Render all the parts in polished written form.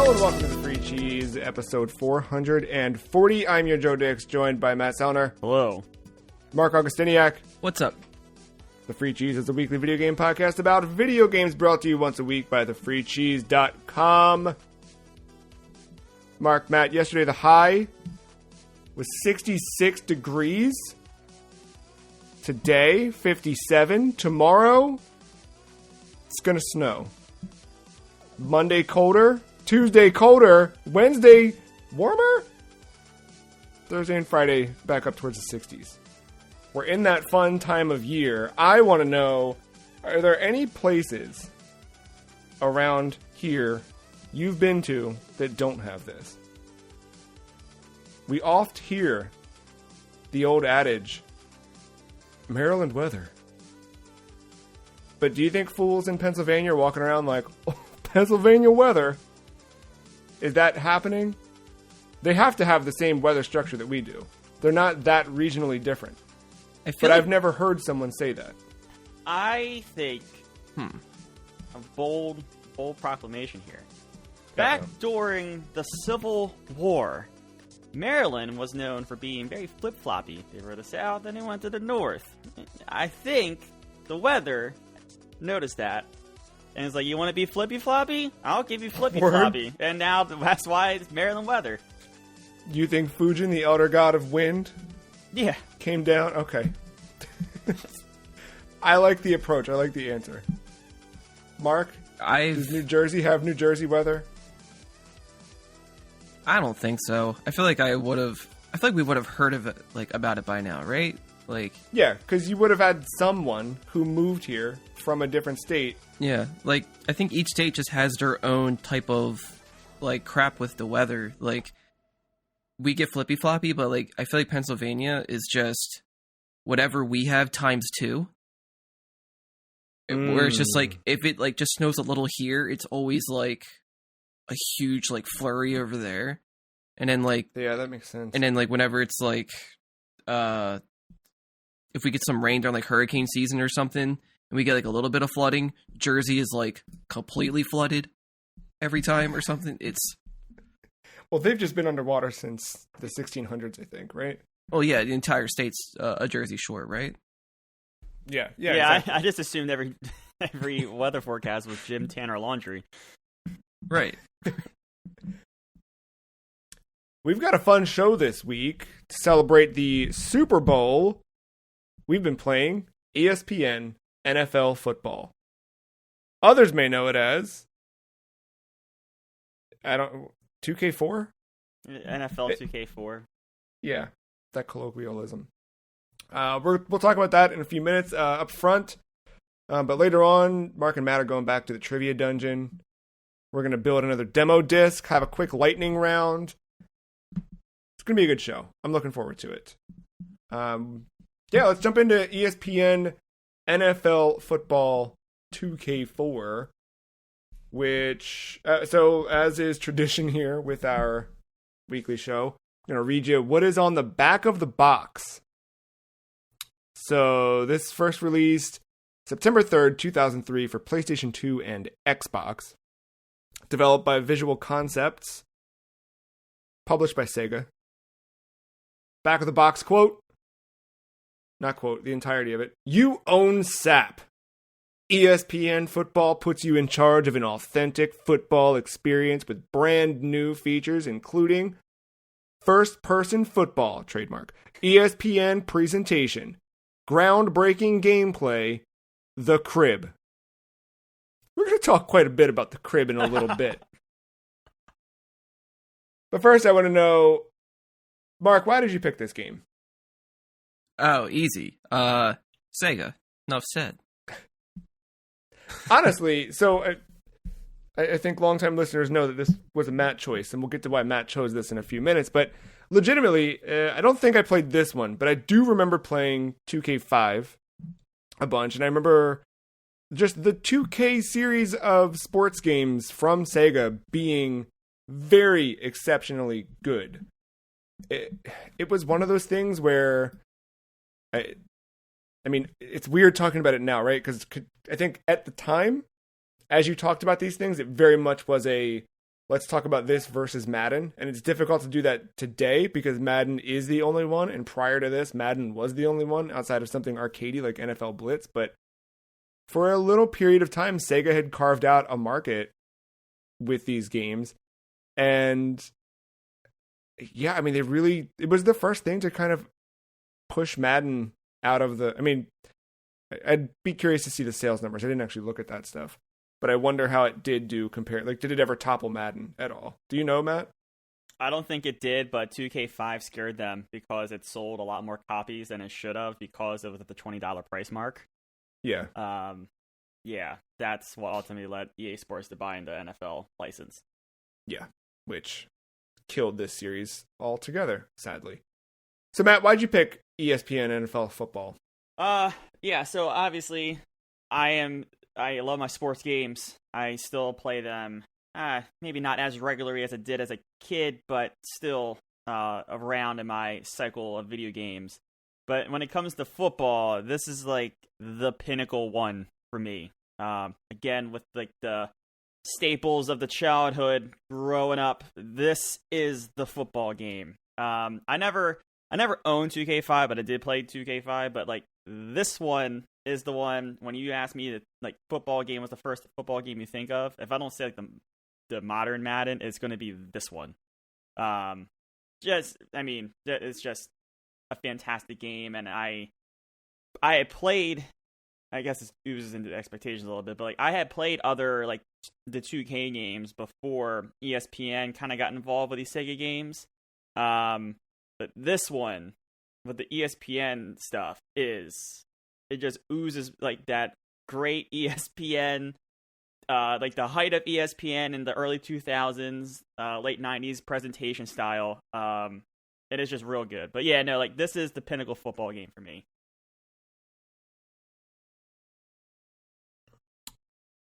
Hello and welcome to the Free Cheese, episode 440. I'm your Joe Dix, joined by Matt Sellner. Hello. Mark Augustiniak. What's up? The Free Cheese is a weekly video game podcast about video games brought to you once a week by thefreecheese.com. Mark, Matt, yesterday the high was 66 degrees. Today, 57. Tomorrow, it's going to snow. Monday, colder. Tuesday, colder. Wednesday, warmer. Thursday and Friday, back up towards the 60s. We're in that fun time of year. I want to know, are there any places around here you've been to that don't have this? We oft hear the old adage, Maryland weather. But do you think fools in Pennsylvania are walking around like, oh, Pennsylvania weather? Is that happening? They have to have the same weather structure that we do. They're not that regionally different. But I've never heard someone say that. I think a bold proclamation here. Back during the Civil War, Maryland was known for being very flip-floppy. They were the South, then they went to the North. I think the weather noticed that. And it's like, you want to be flippy-floppy? I'll give you flippy-floppy. And now that's why it's Maryland weather. You think Fujin, the elder god of wind, Yeah. came down? Okay. I like the approach. I like the answer. Mark, does New Jersey have New Jersey weather? I don't think so. I feel like we would have heard of it, about it by now, right? Yeah, because you would have had someone who moved here from a different state. Yeah, I think each state just has their own type of, crap with the weather. We get flippy-floppy, but, I feel like Pennsylvania is just whatever we have times 2. Where it's just, if it, just snows a little here, it's always, a huge, flurry over there. And then, Yeah, that makes sense. And then, whenever it's, if we get some rain during, hurricane season or something, and we get, a little bit of flooding, Jersey is, completely flooded every time or something. Well, they've just been underwater since the 1600s, I think, right? Oh, yeah, the entire state's a Jersey Shore, right? Yeah. Exactly. I just assumed every weather forecast was Jim Tanner Laundry. Right. We've got a fun show this week to celebrate the Super Bowl. We've been playing ESPN NFL Football. Others may know it as 2K4? NFL 2K4. Yeah, that colloquialism. We'll talk about that in a few minutes up front. But later on, Mark and Matt are going back to the trivia dungeon. We're going to build another demo disc, have a quick lightning round. It's going to be a good show. I'm looking forward to it. Let's jump into ESPN NFL Football 2K4, which, so as is tradition here with our weekly show, I'm going to read you what is on the back of the box. So this first released September 3rd, 2003 for PlayStation 2 and Xbox. Developed by Visual Concepts. Published by Sega. Back of the box quote. Not quote, the entirety of it. You own SAP. ESPN Football puts you in charge of an authentic football experience with brand new features, including first-person football, trademark, ESPN presentation, groundbreaking gameplay, the crib. We're going to talk quite a bit about the crib in a little bit. But first, I want to know, Mark, why did you pick this game? Oh, easy. Sega. Enough said. Honestly, so I think longtime listeners know that this was a Matt choice, and we'll get to why Matt chose this in a few minutes. But legitimately, I don't think I played this one, but I do remember playing 2K5 a bunch, and I remember just the 2K series of sports games from Sega being very exceptionally good. It was one of those things where I mean, it's weird talking about it now, right? Because I think at the time, as you talked about these things, it very much was a let's talk about this versus Madden. And it's difficult to do that today because Madden is the only one. And prior to this, Madden was the only one outside of something arcadey like NFL Blitz. But for a little period of time, Sega had carved out a market with these games. And yeah, I mean, it was the first thing to kind of push Madden out of the, I mean, I'd be curious to see the sales numbers. I didn't actually look at that stuff, but I wonder how it did do compared. Like, did it ever topple Madden at all? Do you know, Matt? I don't think it did, but 2K5 scared them because it sold a lot more copies than it should have because of the $20 price mark. Yeah. Yeah, that's what ultimately led EA Sports to buy the NFL license. Yeah, which killed this series altogether, sadly. So, Matt, why'd you pick ESPN NFL Football? Yeah, so obviously I love my sports games. I still play them, maybe not as regularly as I did as a kid, but still around in my cycle of video games. But when it comes to football, this is like the pinnacle one for me. Again, with like the staples of the childhood growing up, this is the football game. I never owned 2K5, but I did play 2K5. But like this one is the one. When you ask me, like football game was the first football game you think of. If I don't say like the modern Madden, it's going to be this one. It's just a fantastic game, and I had played. I guess it oozes into expectations a little bit, but like I had played other like the 2K games before ESPN kind of got involved with these Sega games. But this one with the ESPN stuff it just oozes like that great ESPN, like the height of ESPN in the early 2000s, late 90s presentation style. It is just real good. But yeah, no, like this is the pinnacle football game for me.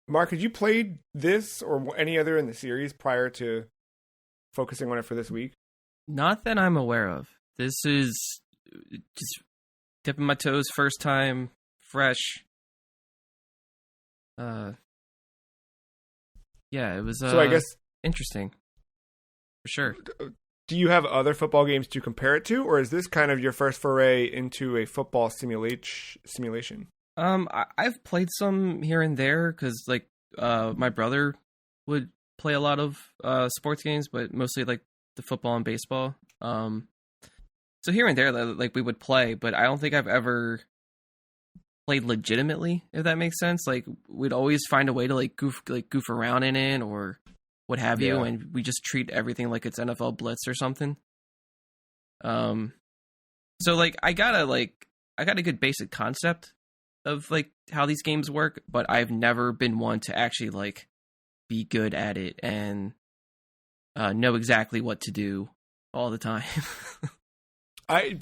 Mark, had you played this or any other in the series prior to focusing on it for this week? Not that I'm aware of. This is just dipping my toes, first time, fresh. Yeah, it was so I guess interesting. For sure. Do you have other football games to compare it to, or is this kind of your first foray into a football simulation? I've played some here and there because, like, my brother would play a lot of sports games, but mostly like the football and baseball. So here and there, like we would play, but I don't think I've ever played legitimately, if that makes sense. Like we'd always find a way to like goof around in it or what have you, and we just treat everything like it's NFL Blitz or something. So like I got a good basic concept of like how these games work, but I've never been one to actually like be good at it and know exactly what to do all the time. I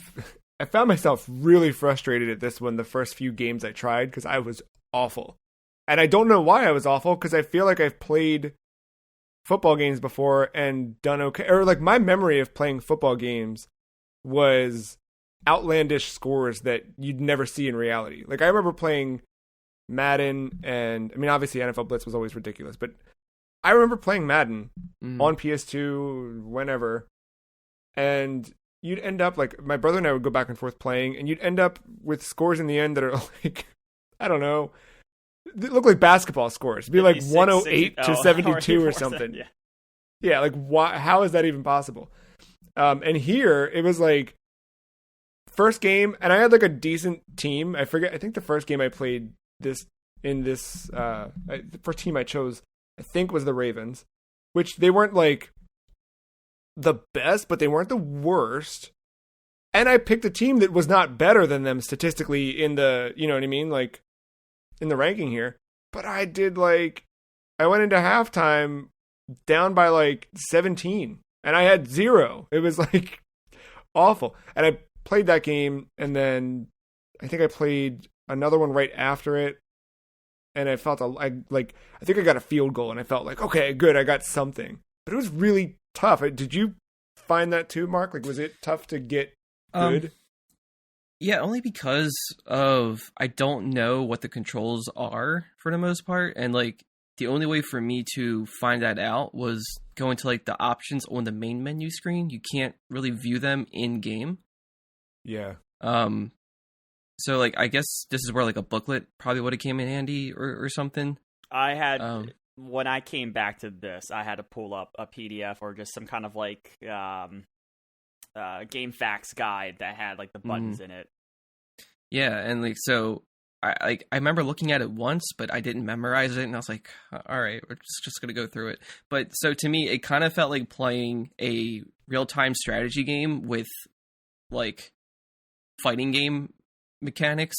found myself really frustrated at this one the first few games I tried because I was awful. And I don't know why I was awful because I feel like I've played football games before and done okay. Or like my memory of playing football games was outlandish scores that you'd never see in reality. Like I remember playing Madden, and I mean obviously NFL Blitz was always ridiculous, but I remember playing Madden on PS2 whenever, and you'd end up like my brother and I would go back and forth playing, and you'd end up with scores in the end that are like, I don't know, they look like basketball scores. It'd be like 108 to 72 or something. Yeah, like why? How is that even possible? And here it was like first game, and I had like a decent team. I think the first game I played the first team I chose, I think, was the Ravens, which they weren't like the best, but they weren't the worst. And I picked a team that was not better than them statistically in the, you know what I mean? Like in the ranking here. But I went into halftime down by like 17 and I had 0. It was like awful. And I played that game, and then I think I played another one right after it. And I felt I think I got a field goal, and I felt like, okay, good, I got something. But it was really tough. Did you find that too, Mark? Like, was it tough to get good? Yeah, only because of I don't know what the controls are for the most part, and like the only way for me to find that out was going to like the options on the main menu screen. You can't really view them in game. Yeah. So like I guess this is where like a booklet probably would have came in handy or something. I had when I came back to this, I had to pull up a PDF or just some kind of like game facts guide that had like the buttons in it. Yeah, and like so I remember looking at it once, but I didn't memorize it, and I was like, all right, we're just gonna go through it. But so to me, it kind of felt like playing a real-time strategy game with like fighting game mechanics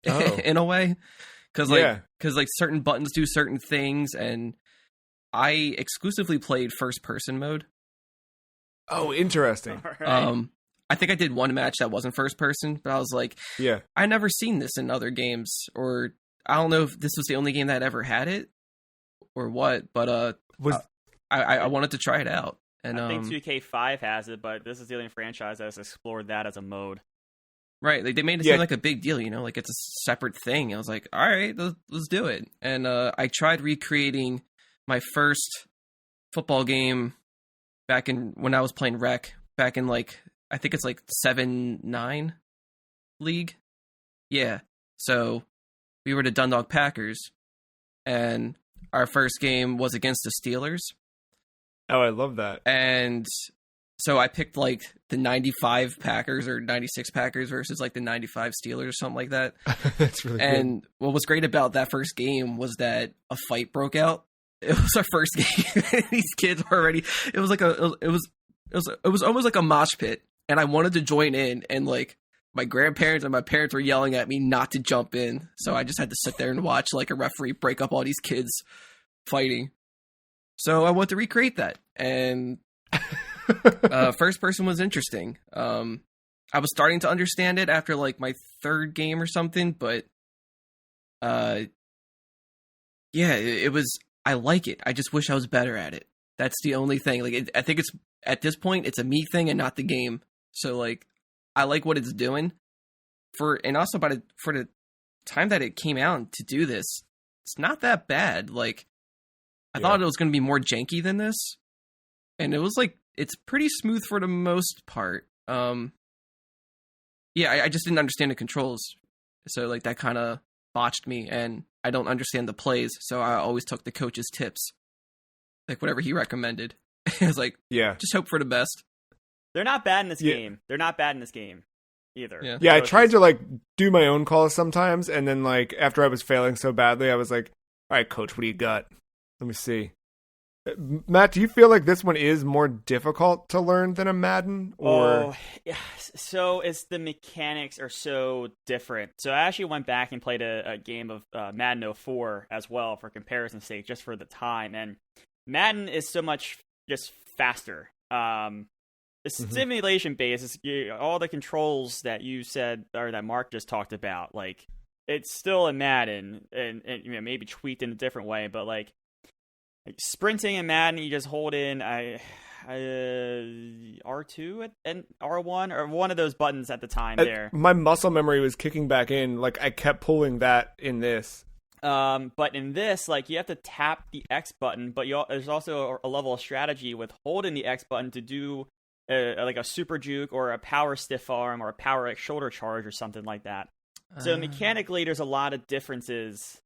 in a way, because like certain buttons do certain things, and I exclusively played first-person mode. Oh, interesting. Right. I think I did one match that wasn't first person, but I was like, yeah, I never seen this in other games, or I don't know if this was the only game that ever had it or what, but I wanted to try it out. And I think 2K5 has it, but this is the only franchise that has explored that as a mode. Right, like they made it seem like a big deal, you know, like it's a separate thing. I was like, all right, let's do it. And I tried recreating my first football game back in when I was playing Rec, back in like I think it's like 7-9 league. Yeah. So we were the Dundalk Packers, and our first game was against the Steelers. Oh, I love that. And so I picked like the 95 Packers or 96 Packers versus like the 95 Steelers or something like that. That's really and good. What was great about that first game was that a fight broke out. It was our first game. These kids were already, it was almost like a mosh pit. And I wanted to join in, and like my grandparents and my parents were yelling at me not to jump in. So I just had to sit there and watch like a referee break up all these kids fighting. So I wanted to recreate that. And first person was interesting. I was starting to understand it after like my third game or something, but yeah, it was, I like it. I just wish I was better at it. That's the only thing. Like, I think it's, at this point, it's a me thing and not the game. So like, I like what it's doing and also for the time that it came out to do this, it's not that bad. Like, I thought it was going to be more janky than this, and it was like, it's pretty smooth for the most part. Yeah, I just didn't understand the controls. So like that kind of botched me, and I don't understand the plays. So I always took the coach's tips, like whatever he recommended. I was like, just hope for the best. They're not bad in this game. They're not bad in this game either. Yeah, I tried to like do my own calls sometimes, and then like after I was failing so badly, I was like, all right, coach, what do you got? Let me see. Matt, do you feel like this one is more difficult to learn than a Madden? Or so it's the mechanics are so different. So I actually went back and played a game of Madden 04 as well for comparison's sake, just for the time. And Madden is so much just faster. The simulation base is all the controls that you said or that Mark just talked about. Like, it's still a Madden, and you know, maybe tweaked in a different way, but like sprinting in Madden, you just hold in R2 and R1 or one of those buttons at the time. There, my muscle memory was kicking back in. Like, I kept pulling that in this. But in this, like, you have to tap the X button, but there's also a level of strategy with holding the X button to do like a super juke or a power stiff arm or a power like shoulder charge or something like that. So mechanically, there's a lot of differences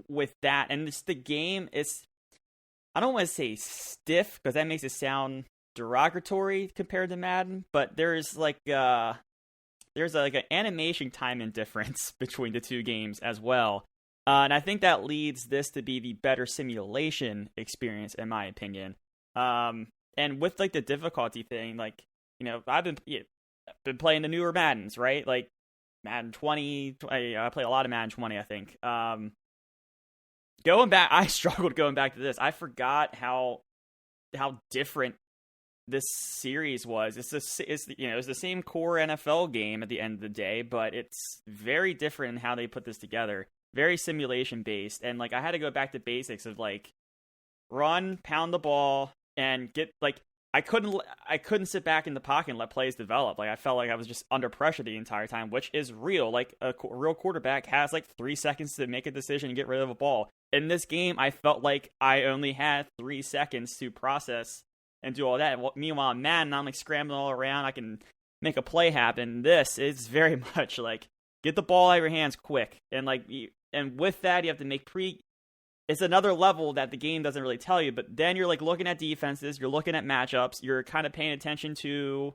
with that, and the game is, I don't want to say stiff because that makes it sound derogatory compared to Madden, but there's like an animation timing difference between the two games as well, and I think that leads this to be the better simulation experience in my opinion. And with like the difficulty thing, like, you know, I've been playing the newer Maddens, right? Like Madden 20. I play a lot of Madden 20, I think. Going back, I struggled going back to this. I forgot how different this series was. It's the same core NFL game at the end of the day, but it's very different in how they put this together. Very simulation based, and like I had to go back to basics of like run, pound the ball, and get like I couldn't sit back in the pocket and let plays develop. Like I felt like I was just under pressure the entire time, which is real. Like a real quarterback has like 3 seconds to make a decision and get rid of a ball. in this game, I felt like I only had 3 seconds to process and do all that. Meanwhile, Madden, I'm like scrambling all around. I can make a play happen. This is very much like get the ball out of your hands quick, and and with that, you have to make It's another level that the game doesn't really tell you. But then you're like looking at defenses, you're looking at matchups, you're kind of paying attention to.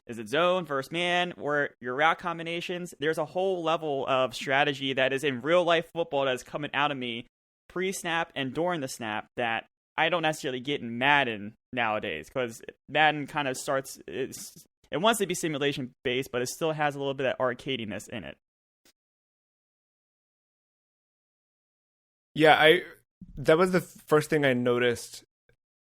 Is it zone, first man, or your route combinations? There's a whole level of strategy that is in real life football that is coming out of me pre-snap and during the snap that I don't necessarily get in Madden nowadays, because Madden kind of it wants to be simulation based, but it still has a little bit of arcadiness in it. Yeah, that was the first thing I noticed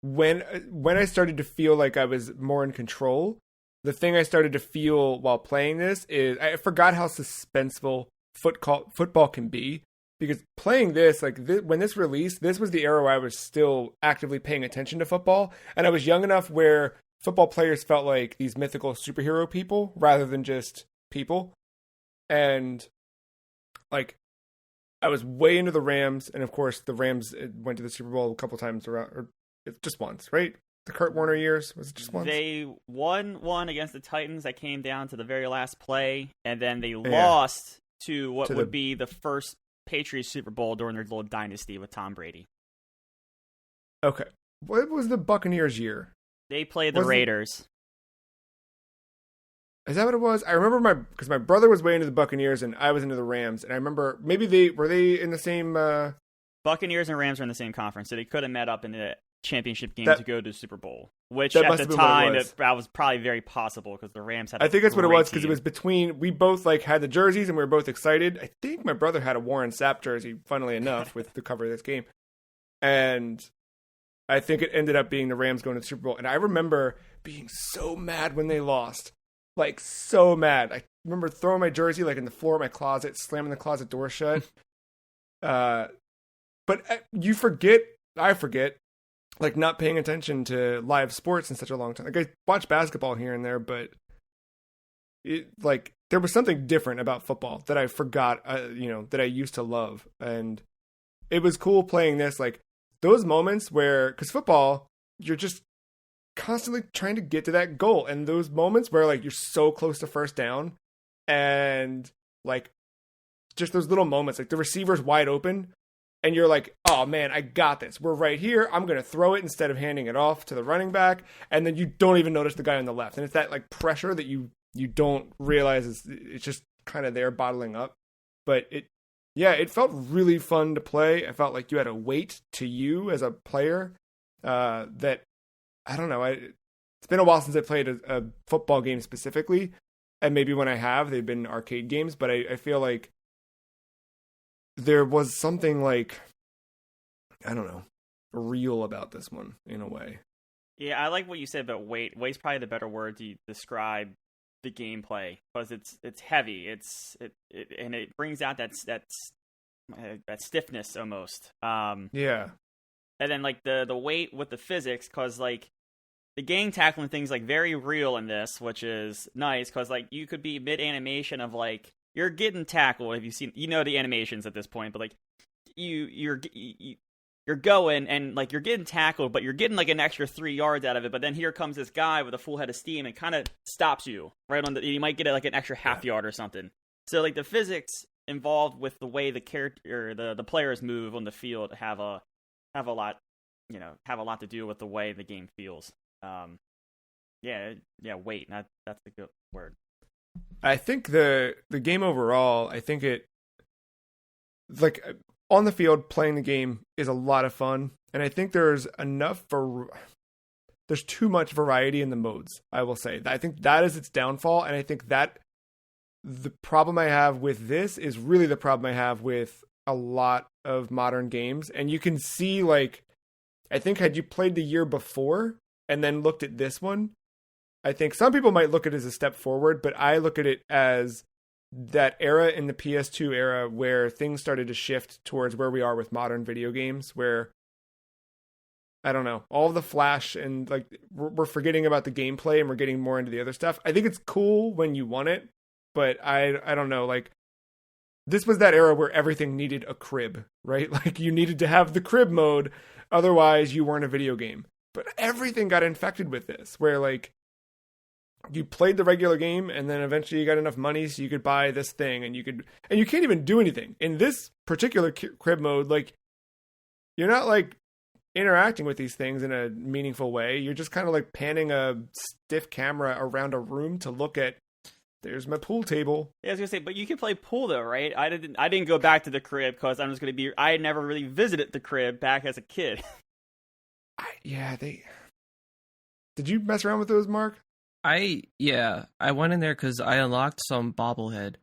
when I started to feel like I was more in control. The thing I started to feel while playing this is I forgot how suspenseful football can be, because playing this, when this released, this was the era where I was still actively paying attention to football, and I was young enough where football players felt like these mythical superhero people rather than just people. And I was way into the Rams, and of course the Rams went to the Super Bowl a couple times around, or just once, right? The Kurt Warner years, was it just once? They won one against the Titans that came down to the very last play, and then they lost to what would be the first Patriots Super Bowl during their little dynasty with Tom Brady. Okay. What was the Buccaneers year? They played the Raiders. Is that what it was? I remember because my brother was way into the Buccaneers and I was into the Rams, and I remember maybe were they in the same Buccaneers and Rams were in the same conference, so they could have met up in the championship game to go to the Super Bowl, which at the time that was probably very possible because the Rams had I think that's what it was, because it was between, we both had the jerseys and we were both excited. I think my brother had a Warren Sapp jersey, funnily enough, with the cover of this game, and I think it ended up being the Rams going to the Super Bowl. And I remember being so mad when they lost, so mad. I remember throwing my jersey in the floor of my closet, slamming the closet door shut. But I forget not paying attention to live sports in such a long time. I watch basketball here and there, but there was something different about football that I forgot, that I used to love. And it was cool playing this, those moments where, because football, you're just constantly trying to get to that goal. And those moments where you're so close to first down, and just those little moments, the receiver's wide open, and you're like, oh man, I got this. We're right here. I'm going to throw it instead of handing it off to the running back. And then you don't even notice the guy on the left. And it's that pressure that you don't realize it's just kind of there bottling up. But it felt really fun to play. I felt like you had a weight to you as a player that, I don't know. It's been a while since I played a football game specifically. And maybe when I have, they've been arcade games. But I feel like there was something I don't know, real about this one in a way. Yeah, I like what you said about weight. Weight's probably the better word to describe the gameplay, because it's heavy. And it brings out that stiffness almost. Yeah. And then the weight with the physics, because the gang tackling things very real in this, which is nice, because you could be mid animation of you're getting tackled. Have you seen, the animations at this point, but you're going and you're getting tackled, but you're getting an extra 3 yards out of it. But then here comes this guy with a full head of steam and kind of stops you right on you might get it an extra half yard or something. So the physics involved with the way the character, the players move on the field have a lot to do with the way the game feels. Weight. That's the good word. I think the game overall, I think it, on the field, playing the game is a lot of fun. And I think there's too much variety in the modes, I will say. I think that is its downfall. And I think that the problem I have with this is really the problem I have with a lot of modern games. And you can see, I think had you played the year before and then looked at this one, I think some people might look at it as a step forward, but I look at it as that era in the PS2 era where things started to shift towards where we are with modern video games, where, I don't know, all the flash and we're forgetting about the gameplay and we're getting more into the other stuff. I think it's cool when you want it, but I don't know, this was that era where everything needed a crib, right? Like you needed to have the crib mode, otherwise you weren't a video game. But everything got infected with this, where like you played the regular game and then eventually you got enough money so you could buy this thing and you can't even do anything. In this particular crib mode, like you're not like interacting with these things in a meaningful way. You're just kind of like panning a stiff camera around a room to look at, there's my pool table. Yeah, I was gonna say, but you can play pool though, right? I didn't go back to the crib because I had never really visited the crib back as a kid. Did you mess around with those, Mark? I went in there because I unlocked some bobblehead.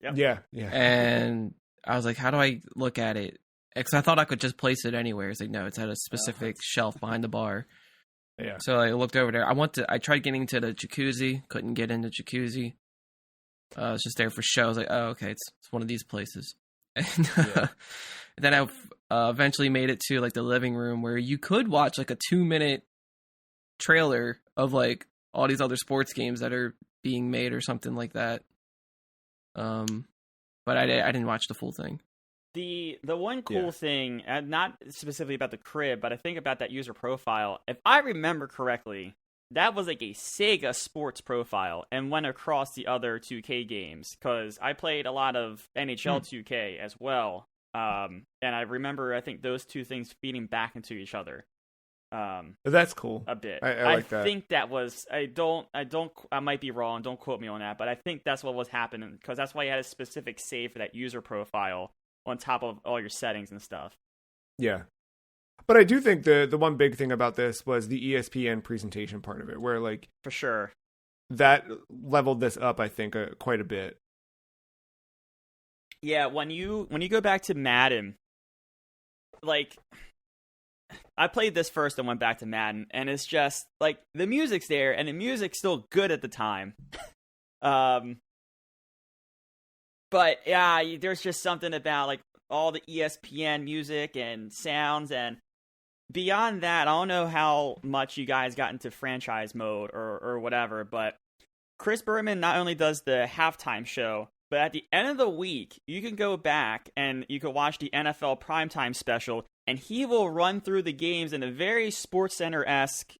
Yep. Yeah. And I was like, how do I look at it? Because I thought I could just place it anywhere. It's like, no, it's at a specific shelf behind the bar. Yeah. So I looked over there. I tried getting into the jacuzzi. Couldn't get into jacuzzi. It's just there for show. I was like, oh, okay, it's one of these places. And then I eventually made it to like the living room where you could watch like a 2-minute trailer of like all these other sports games that are being made or something like that. But I didn't watch the full thing. The one cool thing, not specifically about the crib, but I think about that user profile. If I remember correctly, that was like a Sega sports profile and went across the other 2K games, because I played a lot of NHL 2K as well. And I remember, I think those two things feeding back into each other. That's cool. A bit. I like that. I think that was, I might be wrong, don't quote me on that, but I think that's what was happening, because that's why you had a specific save for that user profile on top of all your settings and stuff. Yeah. But I do think the one big thing about this was the ESPN presentation part of it, where like for sure that leveled this up, I think, quite a bit. Yeah, when you go back to Madden, like I played this first and went back to Madden, and it's just like the music's there, and the music's still good at the time. But yeah, there's just something about like all the ESPN music and sounds, and beyond that, I don't know how much you guys got into franchise mode or whatever, but Chris Berman not only does the halftime show, but at the end of the week, you can go back and you can watch the NFL primetime special, and he will run through the games in a very SportsCenter-esque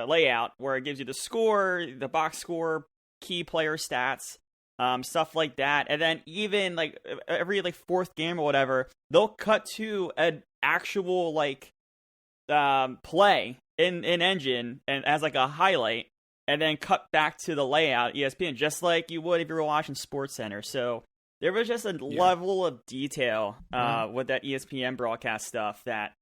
layout where it gives you the score, the box score, key player stats, stuff like that. And then even like every like fourth game or whatever, they'll cut to an actual like play in engine and as like a highlight, and then cut back to the layout ESPN, just like you would if you were watching SportsCenter. So there was just a level of detail with that ESPN broadcast stuff that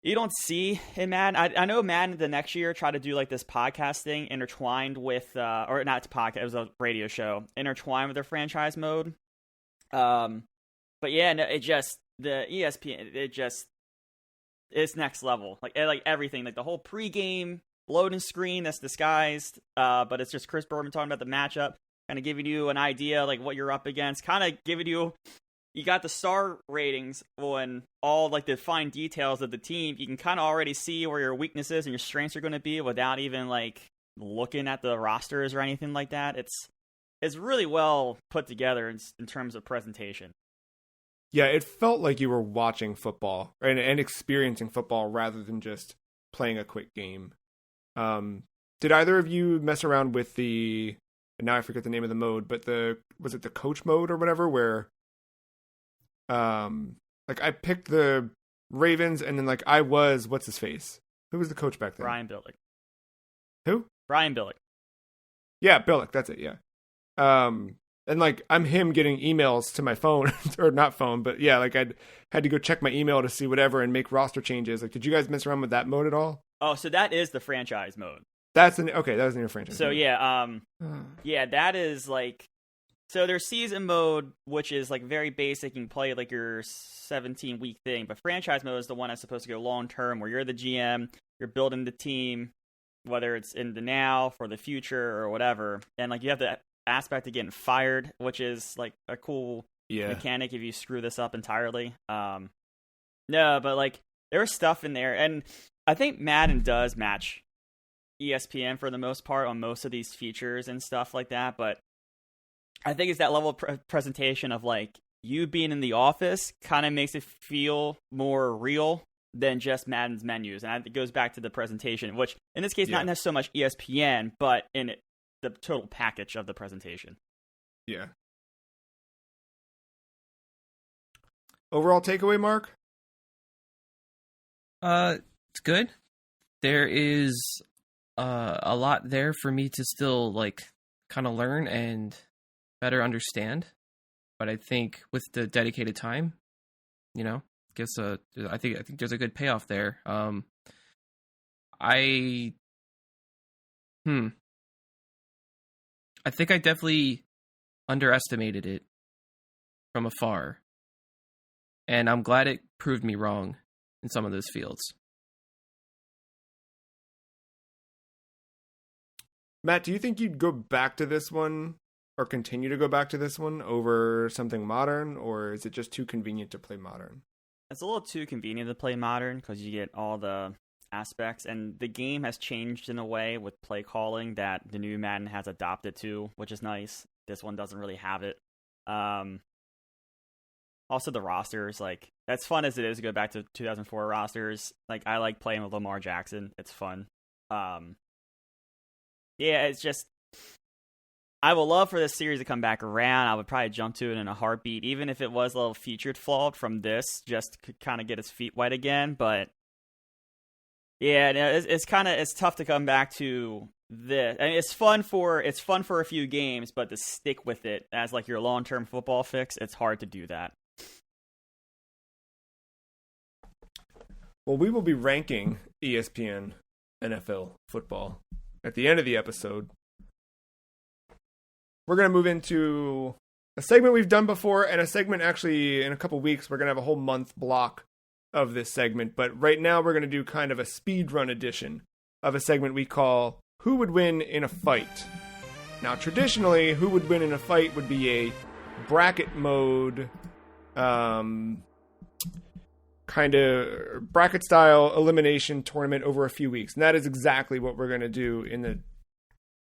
you don't see in Madden. I know Madden the next year tried to do like this podcast thing intertwined with, or not podcast, it was a radio show, intertwined with their franchise mode. But yeah, no, the ESPN, it's next level. Like everything, like the whole pregame loading screen that's disguised, but it's just Chris Berman talking about the matchup, kind of giving you an idea like what you're up against, kind of giving you got the star ratings on all like the fine details of the team. You can kind of already see where your weaknesses and your strengths are going to be without even like looking at the rosters or anything like that. It's really well put together in terms of presentation. Yeah, it felt like you were watching football and experiencing football rather than just playing a quick game. Did either of you mess around with now I forget the name of the mode, but was it the coach mode or whatever, where like I picked the Ravens and then like I was, what's his face? Who was the coach back then? Brian Billick. Who? Brian Billick. Yeah, Billick, that's it, yeah. And like I'm him getting emails to my phone, or not phone, but yeah, like I had to go check my email to see whatever and make roster changes. Like, did you guys mess around with that mode at all? Oh, so that is the franchise mode. That was in your franchise. So mode. Yeah, that is like, so there's season mode, which is like very basic. You can play like your 17-week thing, but franchise mode is the one that's supposed to go long term, where you're the GM, you're building the team, whether it's in the now, for the future, or whatever. And like you have the aspect of getting fired, which is like a cool mechanic if you screw this up entirely. No, but like there's stuff in there, and I think Madden does match ESPN for the most part on most of these features and stuff like that, but I think it's that level of presentation of like you being in the office kind of makes it feel more real than just Madden's menus. And I think it goes back to the presentation, which in this case, not necessarily so much ESPN, but in the total package of the presentation. Yeah. Overall takeaway, Mark? It's good. There is a lot there for me to still like kind of learn and better understand. But I think with the dedicated time, I think there's a good payoff there. I think I definitely underestimated it from afar. And I'm glad it proved me wrong in some of those fields. Matt, do you think you'd go back to this one or continue to go back to this one over something modern, or is it just too convenient to play modern? It's a little too convenient to play modern because you get all the aspects, and the game has changed in a way with play calling that the new Madden has adopted to, which is nice. This one doesn't really have it. Also, the rosters, like, as fun as it is to go back to 2004 rosters, like, I like playing with Lamar Jackson. It's fun. It's just, I would love for this series to come back around. I would probably jump to it in a heartbeat, even if it was a little featured flawed from this, just to kind of get his feet wet again. But yeah, it's tough to come back to this. I mean, it's fun for a few games, but to stick with it as like your long-term football fix, it's hard to do that. Well, we will be ranking ESPN NFL Football at the end of the episode. We're going to move into a segment we've done before, and a segment actually in a couple weeks. We're going to have a whole month block of this segment, but right now we're going to do kind of a speed run edition of a segment we call Who Would Win in a Fight? Now, traditionally, Who Would Win in a Fight would be a bracket mode, kind of bracket style elimination tournament over a few weeks. And that is exactly what we're going to do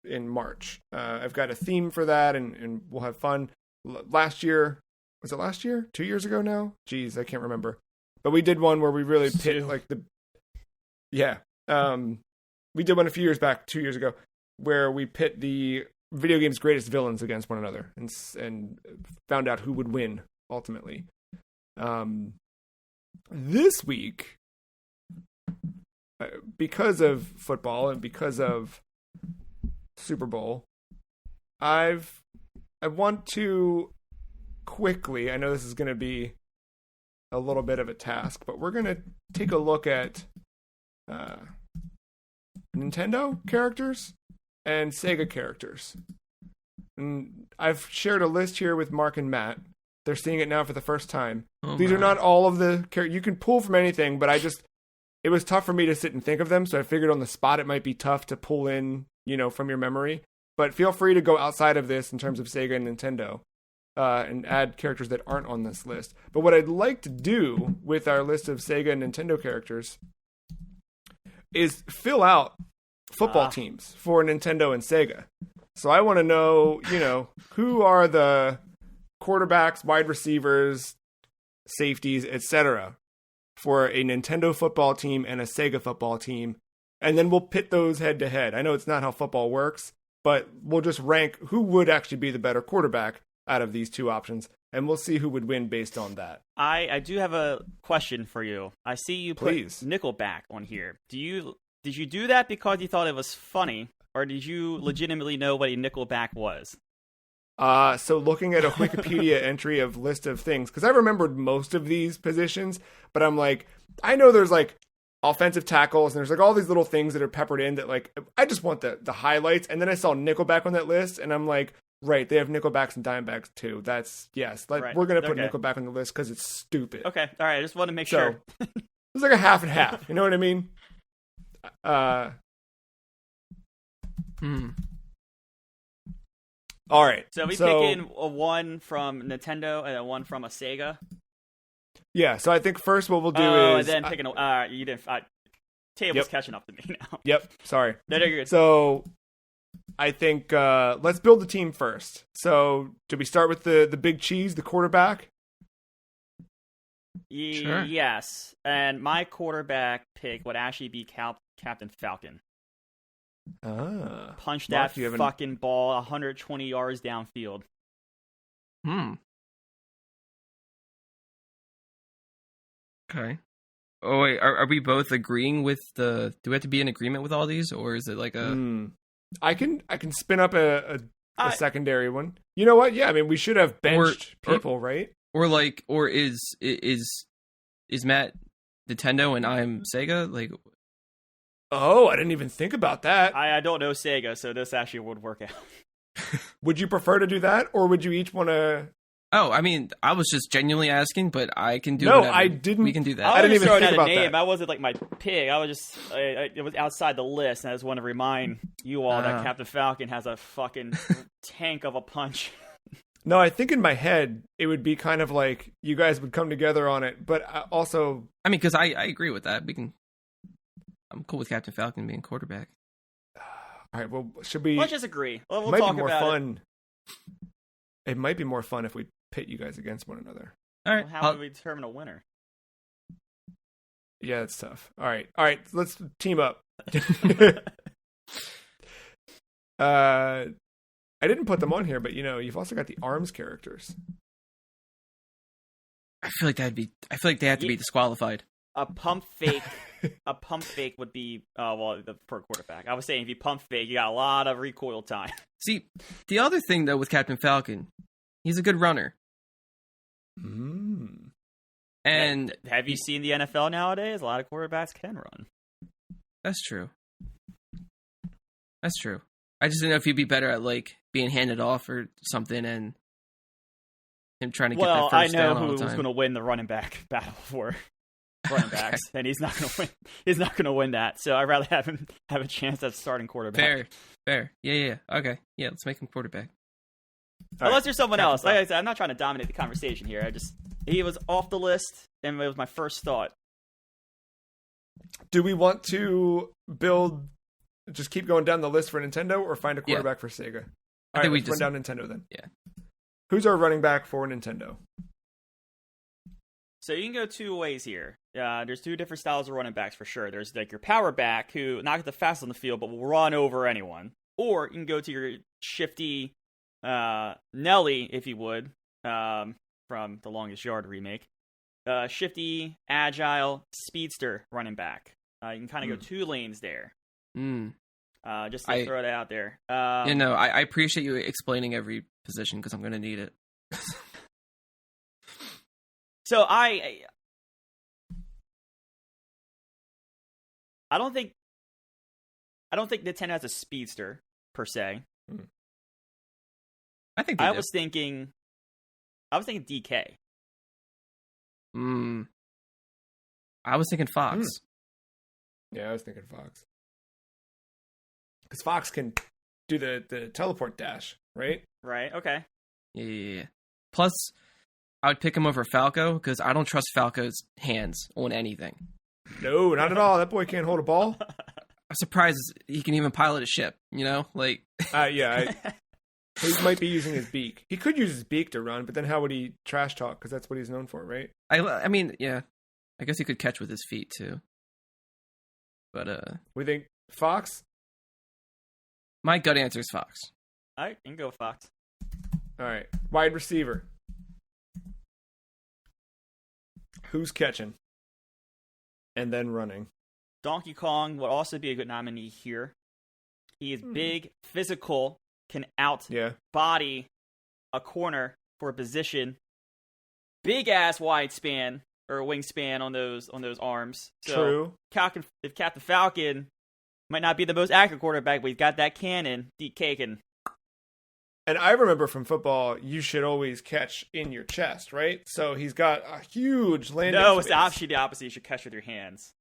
in March. I've got a theme for that, and we'll have fun. Last year, was it last year? 2 years ago now? Jeez, I can't remember. But we did one where we really pit like we did one a few years back, 2 years ago, where we pit the video game's greatest villains against one another and found out who would win ultimately. This week, because of football and because of Super Bowl, I want to quickly, I know this is going to be a little bit of a task, but we're going to take a look at Nintendo characters and Sega characters. And I've shared a list here with Mark and Matt. They're seeing it now for the first time. These are not all of the characters. You can pull from anything, but it was tough for me to sit and think of them, so I figured on the spot it might be tough to pull in, from your memory. But feel free to go outside of this in terms of Sega and Nintendo and add characters that aren't on this list. But what I'd like to do with our list of Sega and Nintendo characters is fill out football teams for Nintendo and Sega. So I want to know, who are the quarterbacks, wide receivers, safeties, etc. for a Nintendo football team and a Sega football team. And then we'll pit those head to head. I know it's not how football works, but we'll just rank who would actually be the better quarterback out of these two options. And we'll see who would win based on that. I do have a question for you. I see you put Please. Nickelback on here. Did you do that because you thought it was funny, or did you legitimately know what a Nickelback was? So looking at a Wikipedia entry of list of things, because I remembered most of these positions, but I'm like, I know there's like offensive tackles and there's like all these little things that are peppered in that like, I just want the highlights. And then I saw Nickelback on that list and I'm like, right, they have Nickelbacks and Dimebacks too. That's, yes, like right. We're going to put Nickelback on the list because it's stupid. Okay. All right. I just want to make sure. It's like a half and half. You know what I mean? All right. So we picking a one from Nintendo and a one from a Sega. Yeah. So I think first what we'll do is and then picking table's catching up to me now. Yep. Sorry. No, you're good. So I think let's build the team first. So, do we start with the big cheese, the quarterback? Sure. Yes, and my quarterback pick would actually be Captain Falcon. Punch Mark, that fucking ball 120 yards downfield. Okay. Oh wait, are we both agreeing with the? Do we have to be in agreement with all these, or is it like a? I can spin up a secondary one. You know what? Yeah, I mean we should have benched people, right? Or is Matt Nintendo and I'm Sega? Like, oh, I didn't even think about that. I don't know Sega, so this actually would work out. Would you prefer to do that, or would you each want to? Oh, I mean, I was just genuinely asking, but I can do. No, whatever. I didn't. We can do that. I didn't even think about that. That wasn't like my pick. I was just it was outside the list, and I just want to remind you all that Captain Falcon has a fucking tank of a punch. No, I think in my head it would be kind of like you guys would come together on it, but also, I mean, because I agree with that. We can. I'm cool with Captain Falcon being quarterback. All right. Well, should we? Let's just agree. We'll might talk be more about fun. It might be more fun if we pit you guys against one another. All right. Well, how do we determine a winner? Yeah, it's tough. All right. Let's team up. I didn't put them on here, but you've also got the arms characters. I feel like they have to be disqualified. A pump fake. A pump fake would be for a quarterback. I was saying if you pump fake, you got a lot of recoil time. See, the other thing though with Captain Falcon, he's a good runner. And have you seen the NFL nowadays? A lot of quarterbacks can run. That's true. I just didn't know if he'd be better at like being handed off or something, and him trying to get that first down all the time. I know who's going to win the running back battle for running backs, and he's not going to win. He's not going to win that. So I'd rather have him have a chance at starting quarterback. Fair. Yeah. Okay. Yeah, let's make him quarterback. Unless there's someone else. Like I said, I'm not trying to dominate the conversation here. He was off the list, and it was my first thought. Do we want to just keep going down the list for Nintendo, or find a quarterback for Sega? All right, let's run down Nintendo then. Yeah. Who's our running back for Nintendo? So you can go two ways here. There's two different styles of running backs for sure. There's like your power back, who not the fastest on the field, but will run over anyone. Or you can go to your shifty Nelly, if you would, from the Longest Yard remake. Shifty, agile, speedster running back. You can kind of go two lanes there. Just to throw it out there. I appreciate you explaining every position because I'm going to need it. So I don't think Nintendo has a speedster per se. I think I was thinking DK. I was thinking Fox. Yeah, I was thinking Fox. Because Fox can do the teleport dash, right? Right, okay. Yeah. Plus, I would pick him over Falco because I don't trust Falco's hands on anything. No, not at all. That boy can't hold a ball. I'm surprised he can even pilot a ship, Like, he might be using his beak. He could use his beak to run, but then how would he trash talk? Because that's what he's known for, right? I mean, yeah. I guess he could catch with his feet, too. But, we think Fox? My gut answer is Fox. All right, you can go with Fox. All right. Wide receiver. Who's catching? And then running. Donkey Kong would also be a good nominee here. He is big, physical, can out-body a corner for a position. Big-ass wide span, or wingspan on those arms. So True. If Captain Falcon might not be the most accurate quarterback, but he's got that cannon, DK can. And I remember from football, you should always catch in your chest, right? So he's got a huge landing No, it's space. actually the opposite. You should catch with your hands.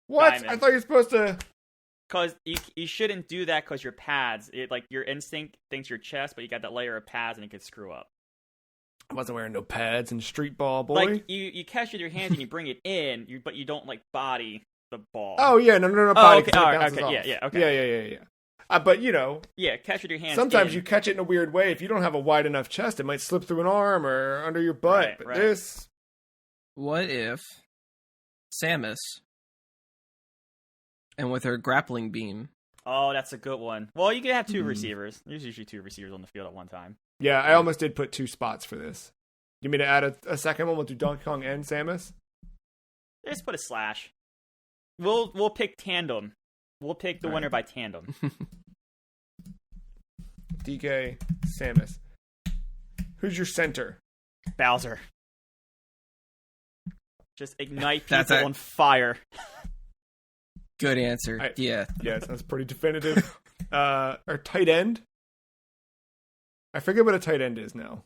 What? Diamond. I thought you were supposed to... Because you shouldn't do that because your pads, your instinct thinks your chest, but you got that layer of pads and it could screw up. I wasn't wearing no pads in street ball, boy. Like, you catch with your hands and you bring it in, but you don't, body the ball. Oh, yeah, no, Oh, body. okay, all right, okay, yeah, okay. Yeah. But, you know, Yeah, catch with your hands. sometimes in. you catch it in a weird way. If you don't have a wide enough chest, it might slip through an arm or under your butt. Right, but right. this... What if Samus, and with her grappling beam... Oh, that's a good one. Well, you can have two receivers. There's usually two receivers on the field at one time. Yeah, I almost did put 2 spots for this. You mean to add a second one? We'll do Donkey Kong and Samus? Just put a slash. We'll pick tandem. We'll pick the winner by tandem. DK, Samus. Who's your center? Bowser. Just ignite That's people it. on fire. Good answer. Yeah. Yes, that's pretty definitive. Our tight end? I forget what a tight end is now.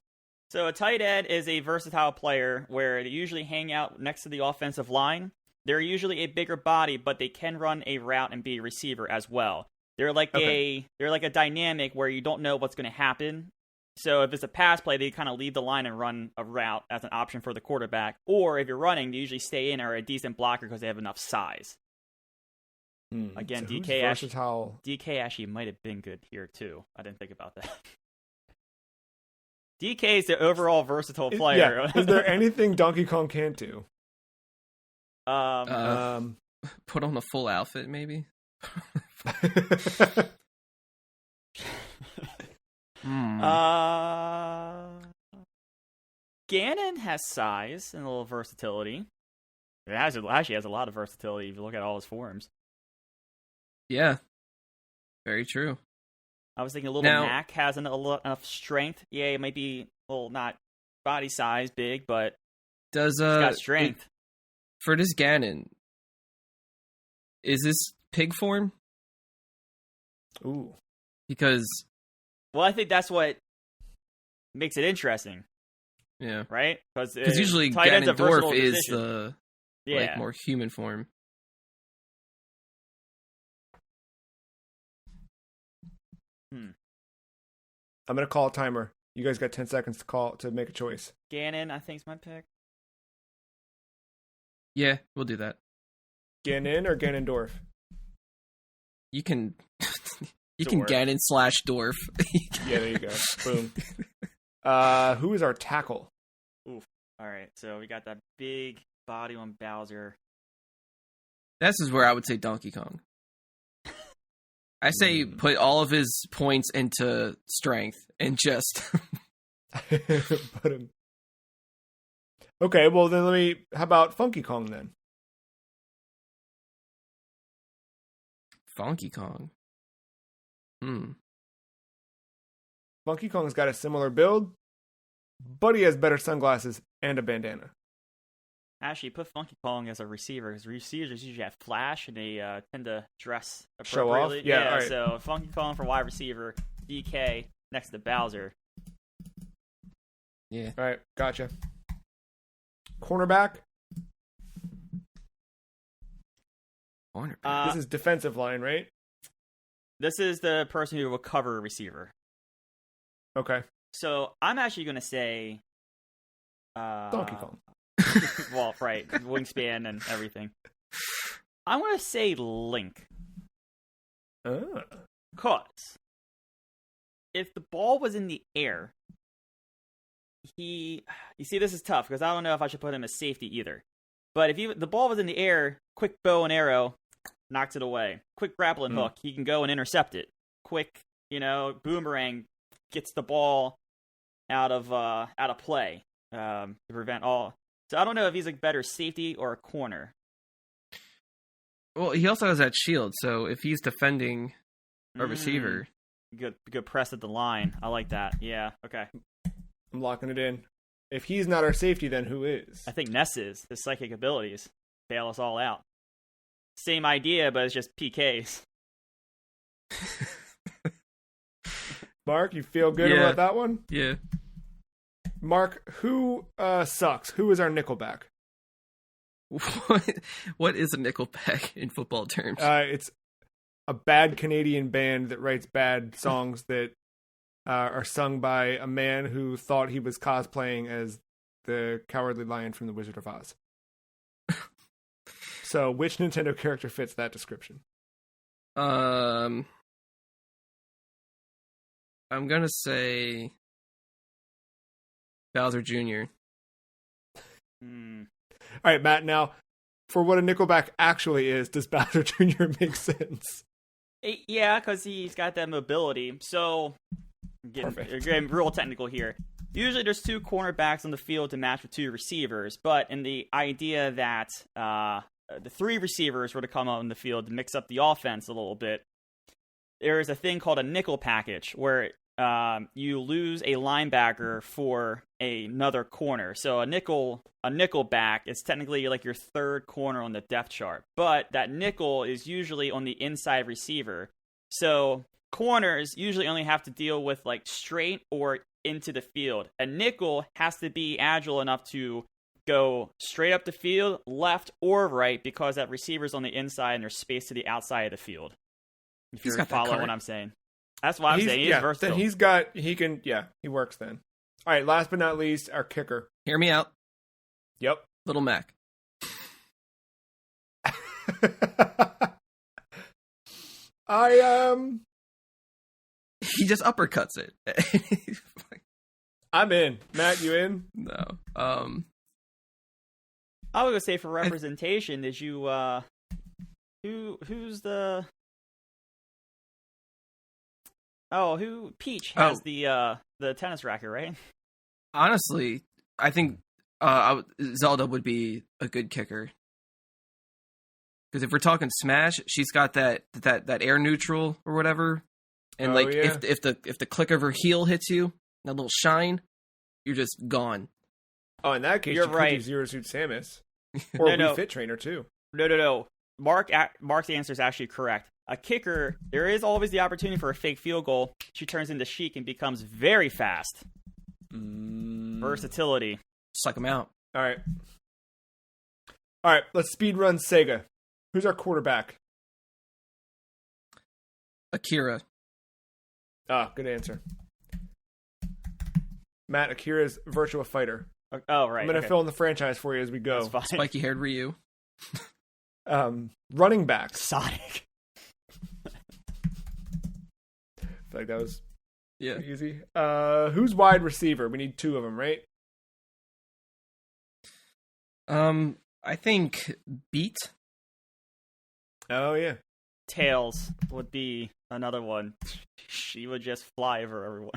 So a tight end is a versatile player where they usually hang out next to the offensive line. They're usually a bigger body, but they can run a route and be a receiver as well. They're like a dynamic where you don't know what's going to happen. So if it's a pass play, they kind of leave the line and run a route as an option for the quarterback. Or if you're running, they usually stay in or are a decent blocker because they have enough size. Again, So who's DK versatile? DK actually might have been good here too. I didn't think about that. DK is the overall versatile player. Yeah. Is there anything Donkey Kong can't do? Put on a full outfit, maybe? Ganon has size and a little versatility. It actually has a lot of versatility if you look at all his forms. Yeah. Very true. I was thinking little Now- Mac has enough strength. Yeah, it might be a little not body size big, but Does he's got strength. for this Ganon, is this pig form? Ooh. Because Well, I think that's what makes it interesting, yeah, right? because usually tight end's a versatile Ganondorf is position. the Yeah. more human form. I'm going to call a timer. You guys got 10 seconds to make a choice. Ganon, I think, is my pick. Yeah, we'll do that. Ganon or Ganondorf? You can you Dwarf. can Ganon/Dwarf. Yeah, there you go. Boom. Who is our tackle? All right, so we got that big body on Bowser. This is where I would say Donkey Kong. I say put all of his points into strength and just Put him. Okay, well then how about Funky Kong then? Funky Kong. Funky Kong's got a similar build, but he has better sunglasses and a bandana. Actually, put Funky Kong as a receiver, because receivers usually have flash, and they tend to dress Show off? appropriately. Yeah, all right. So Funky Kong for wide receiver, DK next to Bowser. Yeah. All right, gotcha. Cornerback. Cornerback. This is defensive line, right? This is the person who will cover a receiver. Okay. So I'm actually going to say... Donkey Kong. Well, right. Wingspan and everything. I'm going to say Link. Because if the ball was in the air, you see, this is tough because I don't know if I should put him as safety either. But if the ball was in the air, quick bow and arrow, knocks it away. Quick grappling hook, he can go and intercept it. Quick, boomerang gets the ball out of play to prevent all. So I don't know if he's a better safety or a corner. Well, he also has that shield, so if he's defending a receiver, Good press at the line. I like that. Yeah. Okay. I'm locking it in. If he's not our safety, then who is? I think Ness is. His psychic abilities bail us all out. Same idea, but it's just PKs. Mark, you feel good about that one? yeah. Mark, who sucks? Who is our Nickelback? What is a Nickelback in football terms? It's a bad Canadian band that writes bad songs that are sung by a man who thought he was cosplaying as the Cowardly Lion from The Wizard of Oz. So, which Nintendo character fits that description? I'm gonna say Bowser Jr. Hmm. All right, Matt. Now, for what a nickelback actually is, does Bowser Jr. make sense? Yeah, because he's got that mobility. So, getting real technical here. Usually there's 2 cornerbacks on the field to match with 2 receivers, but in the idea that the 3 receivers were to come out in the field to mix up the offense a little bit, there is a thing called a nickel package where you lose a linebacker for another corner. So a nickel back is technically like your 3rd corner on the depth chart, but that nickel is usually on the inside receiver. So corners usually only have to deal with like straight or into the field. A nickel has to be agile enough to go straight up the field, left or right, because that receiver's on the inside and there's space to the outside of the field. If you're following what I'm saying. That's what I'm saying. He's versatile. Then he works then. All right, last but not least, our kicker. Hear me out. Yep. Little Mac. He just uppercuts it. I'm in. Matt, you in? No. I was gonna say for representation, did you who's the Peach has the tennis racket, right? Honestly, I think Zelda would be a good kicker. Because if we're talking Smash, she's got that air neutral or whatever, and if the click of her heel hits you, that little shine, you're just gone. Oh, in that case, you're right. Could do Zero Suit Samus or Wii Fit Trainer too. No. Mark's answer is actually correct. A kicker, there is always the opportunity for a fake field goal. She turns into Sheik and becomes very fast. Versatility. Suck him out. All right, let's speed run Sega. Who's our quarterback? Akira. Ah, good answer. Matt, Akira's Virtua Fighter. Oh, right. I'm going to fill in the franchise for you as we go. Spiky-haired Ryu. Running back. Sonic. I feel like that was easy. Who's wide receiver? We need 2 of them, right? I think Beat. Oh, yeah. Tails would be another one. She would just fly over everyone.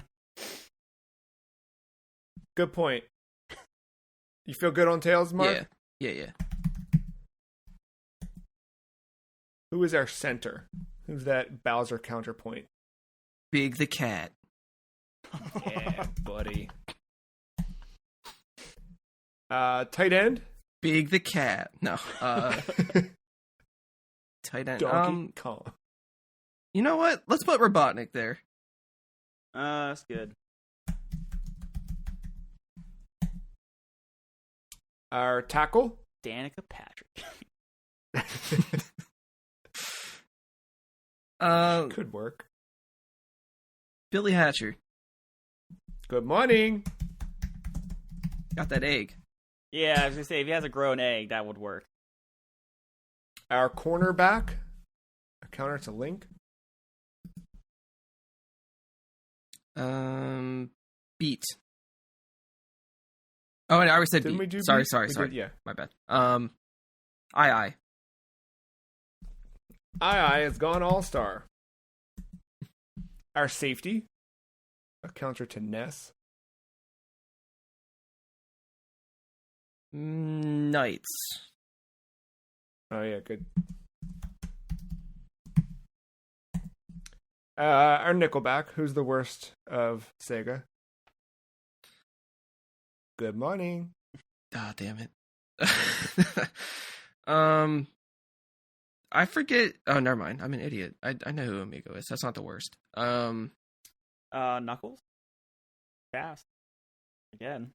Good point. You feel good on Tails, Mark? Yeah. Who is our center? Who's that Bowser counterpoint? Big the Cat. Yeah, buddy. Tight end? Big the Cat. No. Tight end. Donkey Kong. You know what? Let's put Robotnik there. That's good. Our tackle? Danica Patrick. Could work. Billy Hatcher. Good morning. Got that egg. Yeah, I was going to say, if he has a grown egg, that would work. Our cornerback? A counter to Link? Beat. Oh, and I already said Didn't Beat. we do Sorry. Beat? Yeah. My bad. I. has gone all-star. Our safety? A counter to Ness? Knights. Oh, yeah, good. Our nickelback, who's the worst of Sega? Good morning. Ah, damn it. I forget. Oh, never mind. I'm an idiot. I know who Amigo is. That's not the worst. Knuckles? Fast. Again.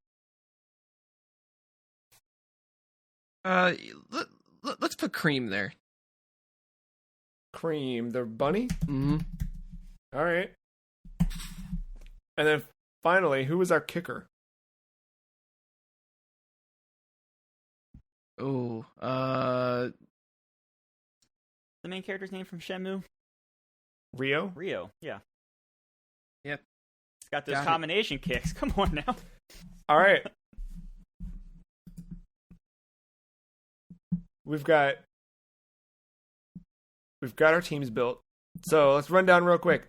Let's put Cream there. Cream, the bunny? Mm-hmm. All right. And then finally, who was our kicker? Oh, the main character's name from Shenmue? Rio? Rio, yeah. Yep. Got those Got it. combination kicks. Come on now. All right. We've got our teams built. So let's run down real quick.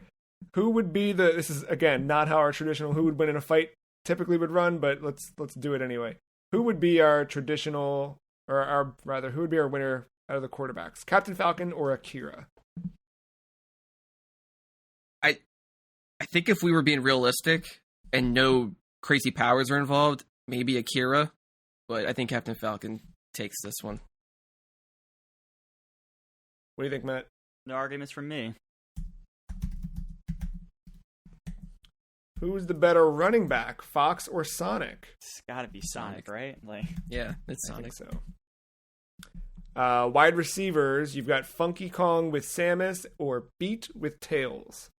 Who would be this is again not how our traditional who would win in a fight typically would run, but let's do it anyway. Who would be our traditional who would be our winner out of the quarterbacks? Captain Falcon or Akira? I think if we were being realistic and no crazy powers are involved, maybe Akira, but I think Captain Falcon takes this one. What do you think, Matt? No arguments from me. Who's the better running back, Fox or Sonic? It's got to be Sonic, right? Like, Yeah, it's I Sonic. think so. Wide receivers, you've got Funky Kong with Samus or Beat with Tails.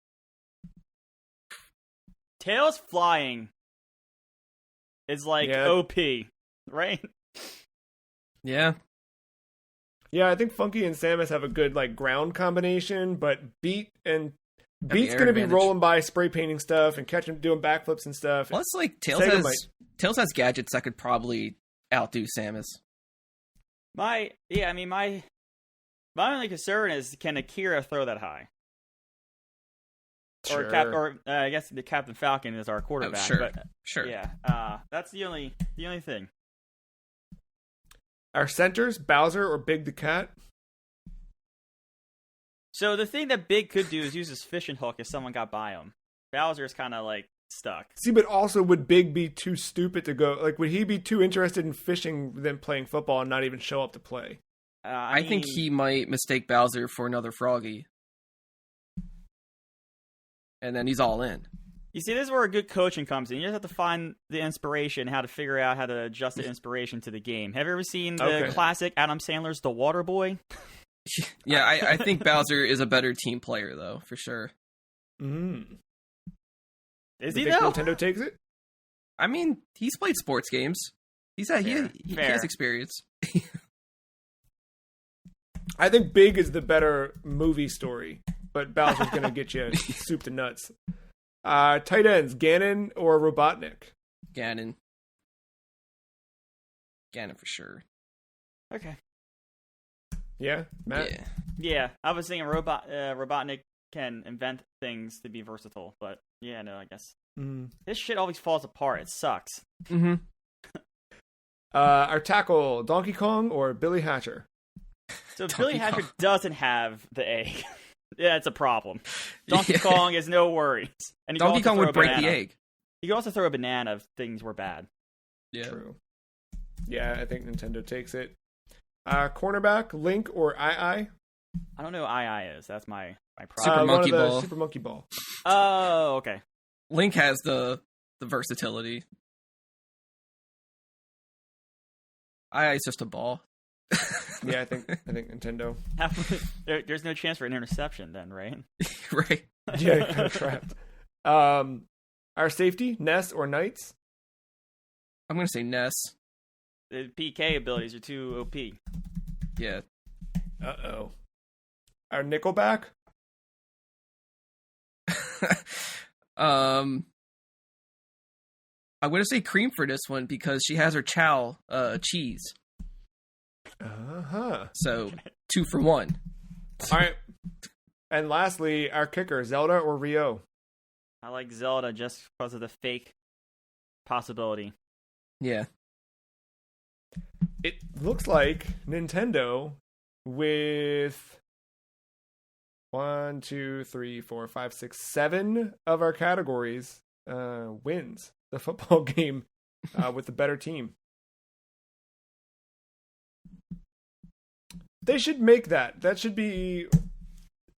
Tails flying is like Yeah. OP, right? Yeah. Yeah, I think Funky and Samus have a good like ground combination, but Beat's air going to be advantage. rolling by, spray painting stuff, and catching, doing backflips and stuff. Plus, like Sega Tails has gadgets that could probably outdo Samus. My only concern is, can Akira throw that high? Sure. Or I guess the Captain Falcon is our quarterback. sure. But, Sure. yeah, that's the only thing. Our centers, Bowser or Big the Cat? So the thing that Big could do is use his fishing hook if someone got by him. Bowser's kind of like stuck. See, but also would Big be too stupid to go? Like, would he be too interested in fishing than playing football and not even show up to play? I think he might mistake Bowser for another Froggy. And then he's all in. You see, this is where a good coaching comes in. You just have to find the inspiration, how to figure out how to adjust the inspiration to the game. Have you ever seen the classic Adam Sandler's The Water Boy? Yeah, I think Bowser is a better team player, though, for sure. Is You he think though? Nintendo takes it? I mean, he's played sports games. He has experience. I think Big is the better movie story, but Bowser's going to get you soup to nuts. Tight ends, Ganon or Robotnik? Ganon. Ganon for sure. Okay. Yeah, Matt? Yeah. Yeah, I was thinking Robotnik can invent things to be versatile, but yeah, no, I guess. This shit always falls apart. It sucks. Mm-hmm. Our tackle, Donkey Kong or Billy Hatcher? So if Donkey Billy Hatcher Kong. doesn't have the egg, yeah, it's a problem. Donkey Kong is no worries. And he can Donkey also Kong throw would a break banana. the egg. He could also throw a banana if things were bad. Yeah. True. Yeah, I think Nintendo takes it. Cornerback, Link or II? I don't know what II is. That's my Super problem. Monkey Ball. Super Monkey Ball. Oh, okay. Link has the versatility. It's just a ball. Yeah, I think Nintendo. There's no chance for an interception then, right? Right. Yeah, kind of trapped. Our safety, Ness or Knights? I'm gonna say Ness. The PK abilities are too OP. Yeah. Uh-oh. Our Nickelback? I'm gonna say Cream for this one because she has her chow cheese. So 2 for 1. All right. And lastly, our kicker, Zelda or Rio? I like Zelda just because of the fake possibility. Yeah. It looks like Nintendo with 1, 2, 3, 4, 5, 6, 7 of our categories wins the football game with the better team. They should make that. That should be...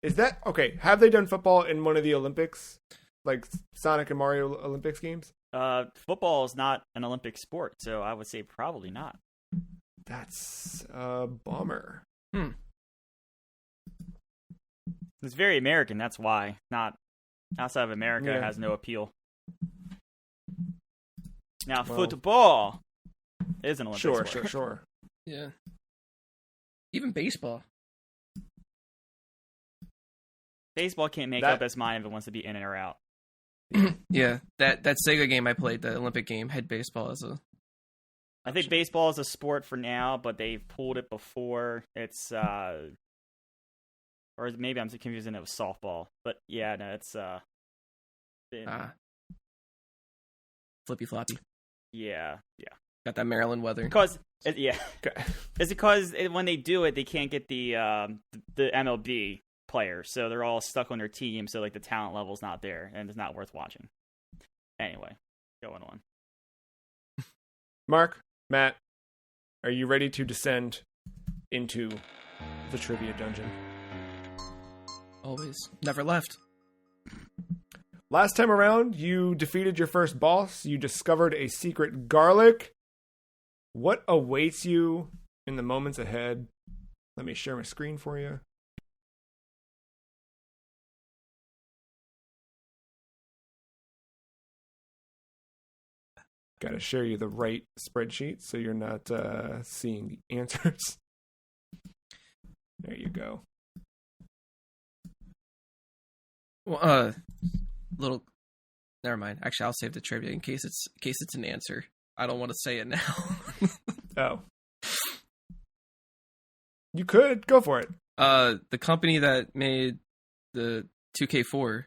Is that... Okay, have they done football in one of the Olympics? Like Sonic and Mario Olympics games? Football is not an Olympic sport, so I would say probably not. That's a bummer. It's very American, that's why. Not outside of America, it has no appeal. Now, football is an Olympic sport. Sure. Yeah. Even baseball. Baseball can't make up its mind if it wants to be in or out. Yeah, that Sega game I played, the Olympic game, had baseball as a. I think baseball is a sport for now, but they've pulled it before. It's or maybe I'm confusing it with softball. But yeah, no, it's Flippy floppy. Yeah. Got that Maryland weather. Because it's because when they do it, they can't get the MLB players, so they're all stuck on their team. So like the talent level's not there, and it's not worth watching. Anyway, going on. Mark, Matt, are you ready to descend into the trivia dungeon? Always, never left. Last time around, you defeated your first boss. You discovered a secret garlic. What awaits you in the moments ahead? Let me share my screen for you. Got to share you the right spreadsheet so you're not seeing the answers. There you go. Well, little. Never mind. Actually, I'll save the trivia in case it's an answer. I don't want to say it now. Oh. You could go for it. The company that made the 2K4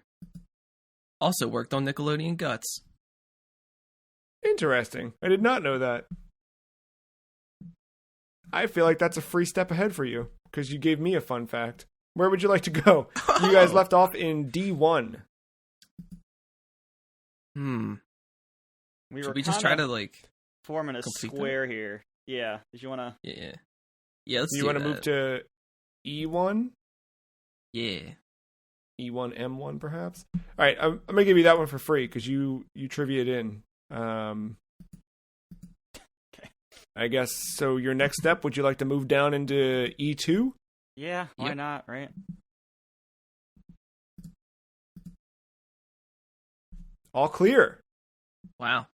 also worked on Nickelodeon Guts. Interesting. I did not know that. I feel like that's a free step ahead for you because you gave me a fun fact. Where would you like to go? You guys left off in D1. We Should we just try to like forming a square here? Yeah. Did you want to? Yeah. Let's. You want to move to E1? Yeah. E1, M1, perhaps. All right, I'm gonna give you that one for free because you trivia'd in. Okay. I guess so. Your next step, would you like to move down into E2? Yeah, why not, right? All clear. Wow.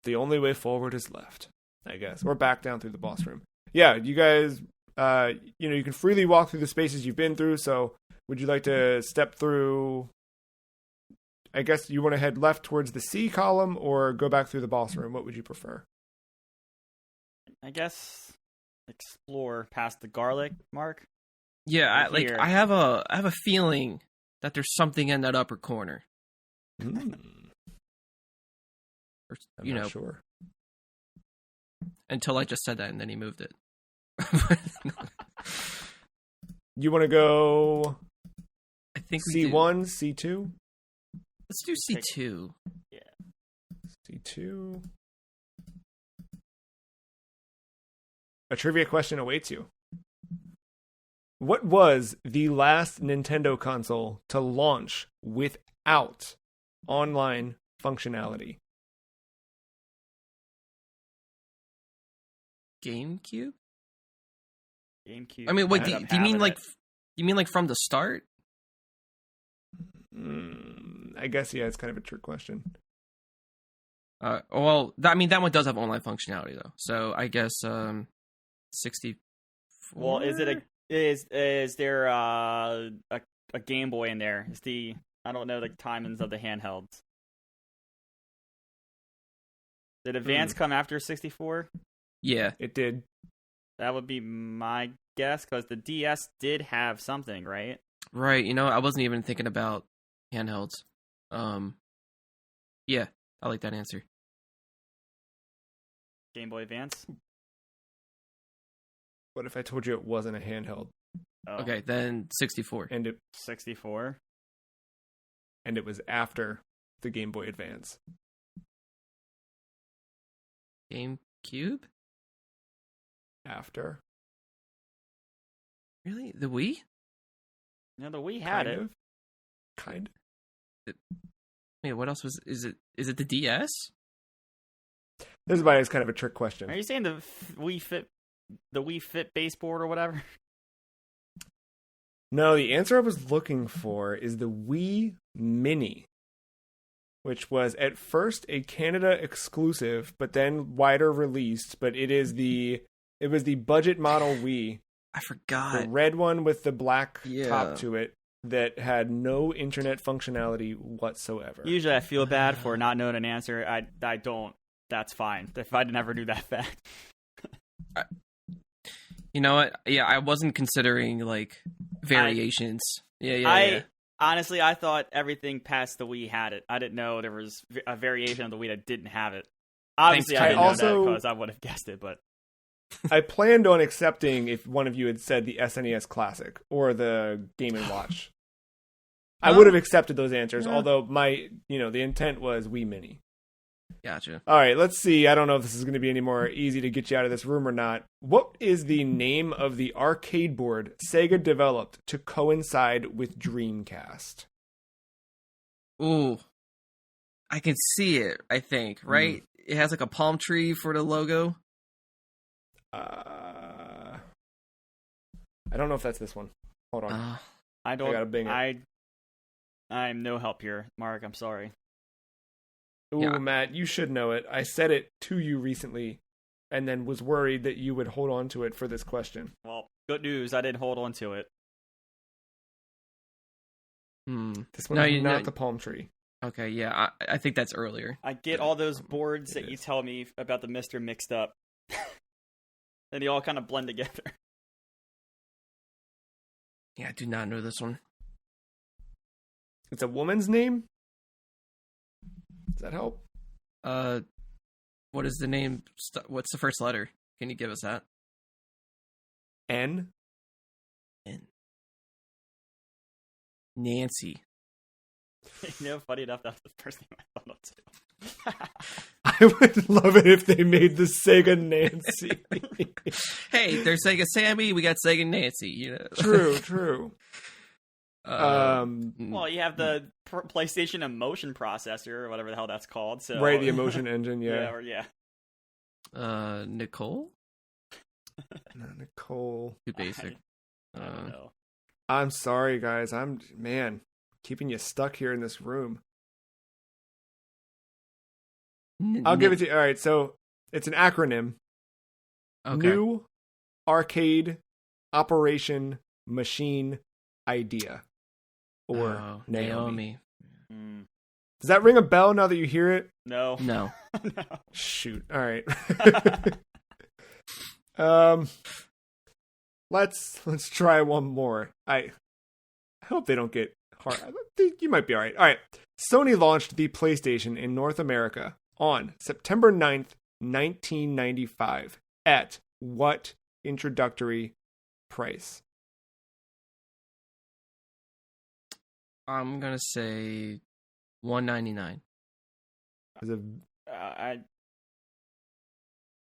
The only way forward is left, I guess. Or back down through the boss room. Yeah, you guys, you can freely walk through the spaces you've been through, so would you like to step through... I guess you want to head left towards the C column or go back through the boss room. What would you prefer? I guess explore past the garlic mark. Yeah, I have a feeling that there's something in that upper corner. Or, I'm not sure. Until I just said that and then he moved it. You want to go I think we C1, do. C2? Let's do C2. Yeah. C2. A trivia question awaits you. What was the last Nintendo console to launch without online functionality? GameCube? GameCube. I mean, wait, do you mean like from the start? I guess, yeah, it's kind of a trick question. Well, that one does have online functionality though. So I guess 64. Well, is there a Game Boy in there? I don't know the timings of the handhelds. Did Advance come after 64? Yeah, it did. That would be my guess because the DS did have something, right? Right. I wasn't even thinking about handhelds. Yeah, I like that answer. Game Boy Advance. What if I told you it wasn't a handheld? Oh. Okay, then 64. And 64. And it was after the Game Boy Advance. GameCube? After. Really? The Wii? No, the Wii had it. Kind of. Wait, what else was... Is it the DS? This is why it's kind of a trick question. Are you saying the Wii Fit baseboard or whatever? No, the answer I was looking for is the Wii Mini, which was at first a Canada exclusive, but then wider released. But it was the budget model Wii. I forgot. The red one with the black Yeah. top to it. that had no internet functionality whatsoever. Usually I feel bad for not knowing an answer. I don't. That's fine. If I never knew that fact. You know what? Yeah, I wasn't considering like variations. Yeah. Honestly, I thought everything past the Wii had it. I didn't know there was a variation of the Wii that didn't have it. Obviously, I didn't know that because I would have guessed it, but... I planned on accepting if one of you had said the SNES Classic or the Game & Watch. I would have accepted those answers, although the intent was Wii Mini. Gotcha. All right, let's see. I don't know if this is going to be any more easy to get you out of this room or not. What is the name of the arcade board Sega developed to coincide with Dreamcast? Ooh. I can see it, I think, right? It has like a palm tree for the logo. I don't know if that's this one. Hold on. I don't. I gotta bing it. I'm no help here, Mark. I'm sorry. Ooh, Yeah. Matt, you should know it. I said it to you recently, and then was worried that you would hold on to it for this question. Well, good news. I didn't hold on to it. This one's not the palm tree. Okay, yeah, I think that's earlier. I get all those boards that you tell me about the Mr. mixed up. And they all kind of blend together. Yeah, I do not know this one. It's a woman's name? Does that help? What is the name? What's the first letter? Can you give us that? N? Nancy. Funny enough, that's the first thing I thought of too. I would love it if they made the Sega Nancy. Hey, there's Sega Sammy, we got Sega Nancy, you know. True. Well, you have the PlayStation Emotion Processor, or whatever the hell that's called. So right, the Emotion Engine, yeah. Nicole? Not Nicole. Too basic. I don't know. I'm sorry, guys. I'm keeping you stuck here in this room. I'll give it to you. All right, so it's an acronym. Okay. New Arcade Operation Machine Idea. Or Naomi. Does that ring a bell now that you hear it? No. No. Shoot. All right. Let's try one more. I hope they don't get hard. I think you might be all right. All right. Sony launched the PlayStation in North America on September 9th, 1995 at what introductory price? I'm going to say $199. I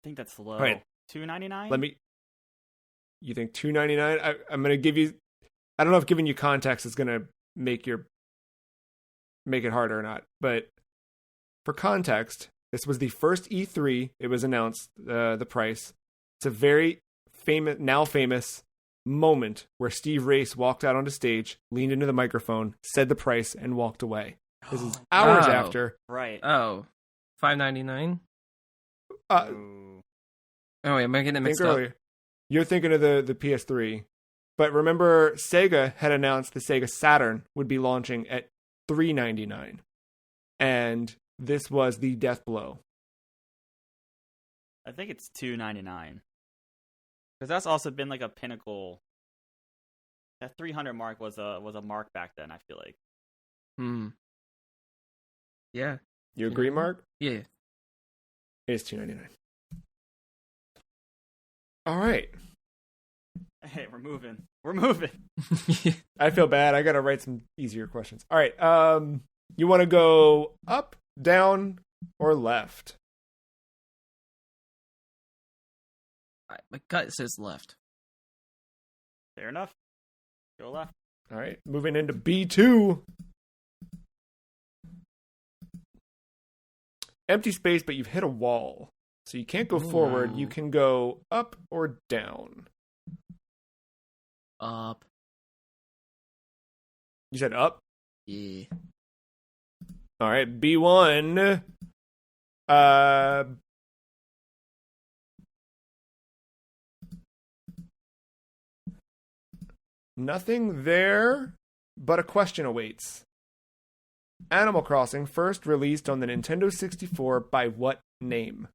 think that's low. All right. $2.99? You think $2.99? I'm going to give you. I don't know if giving you context is going to make it harder or not. But for context, this was the first E3. It was announced the price. It's a very now famous moment where Steve Race walked out onto stage, leaned into the microphone, said the price, and walked away. This is hours after. Right. Oh, $5.99. Ooh. Oh, wait, am I getting it mixed up? Earlier. You're thinking of the PS3. But remember, Sega had announced the Sega Saturn would be launching at $3.99. And this was the death blow. I think it's $2.99. Because that's also been like a pinnacle. That 300 mark was a mark back then, I feel like. Yeah. You agree, Mark? Yeah. It's $2.99. All right. Hey, we're moving. I feel bad. I got to write some easier questions. All right. You want to go up, down, or left? My gut says left. Fair enough. Go left. All right. Moving into B2. Empty space, but you've hit a wall. So you can't go forward. You can go up or down. Up. You said up? Yeah. All right. B1. Nothing there. but a question awaits. Animal Crossing first released on the Nintendo 64 by what name?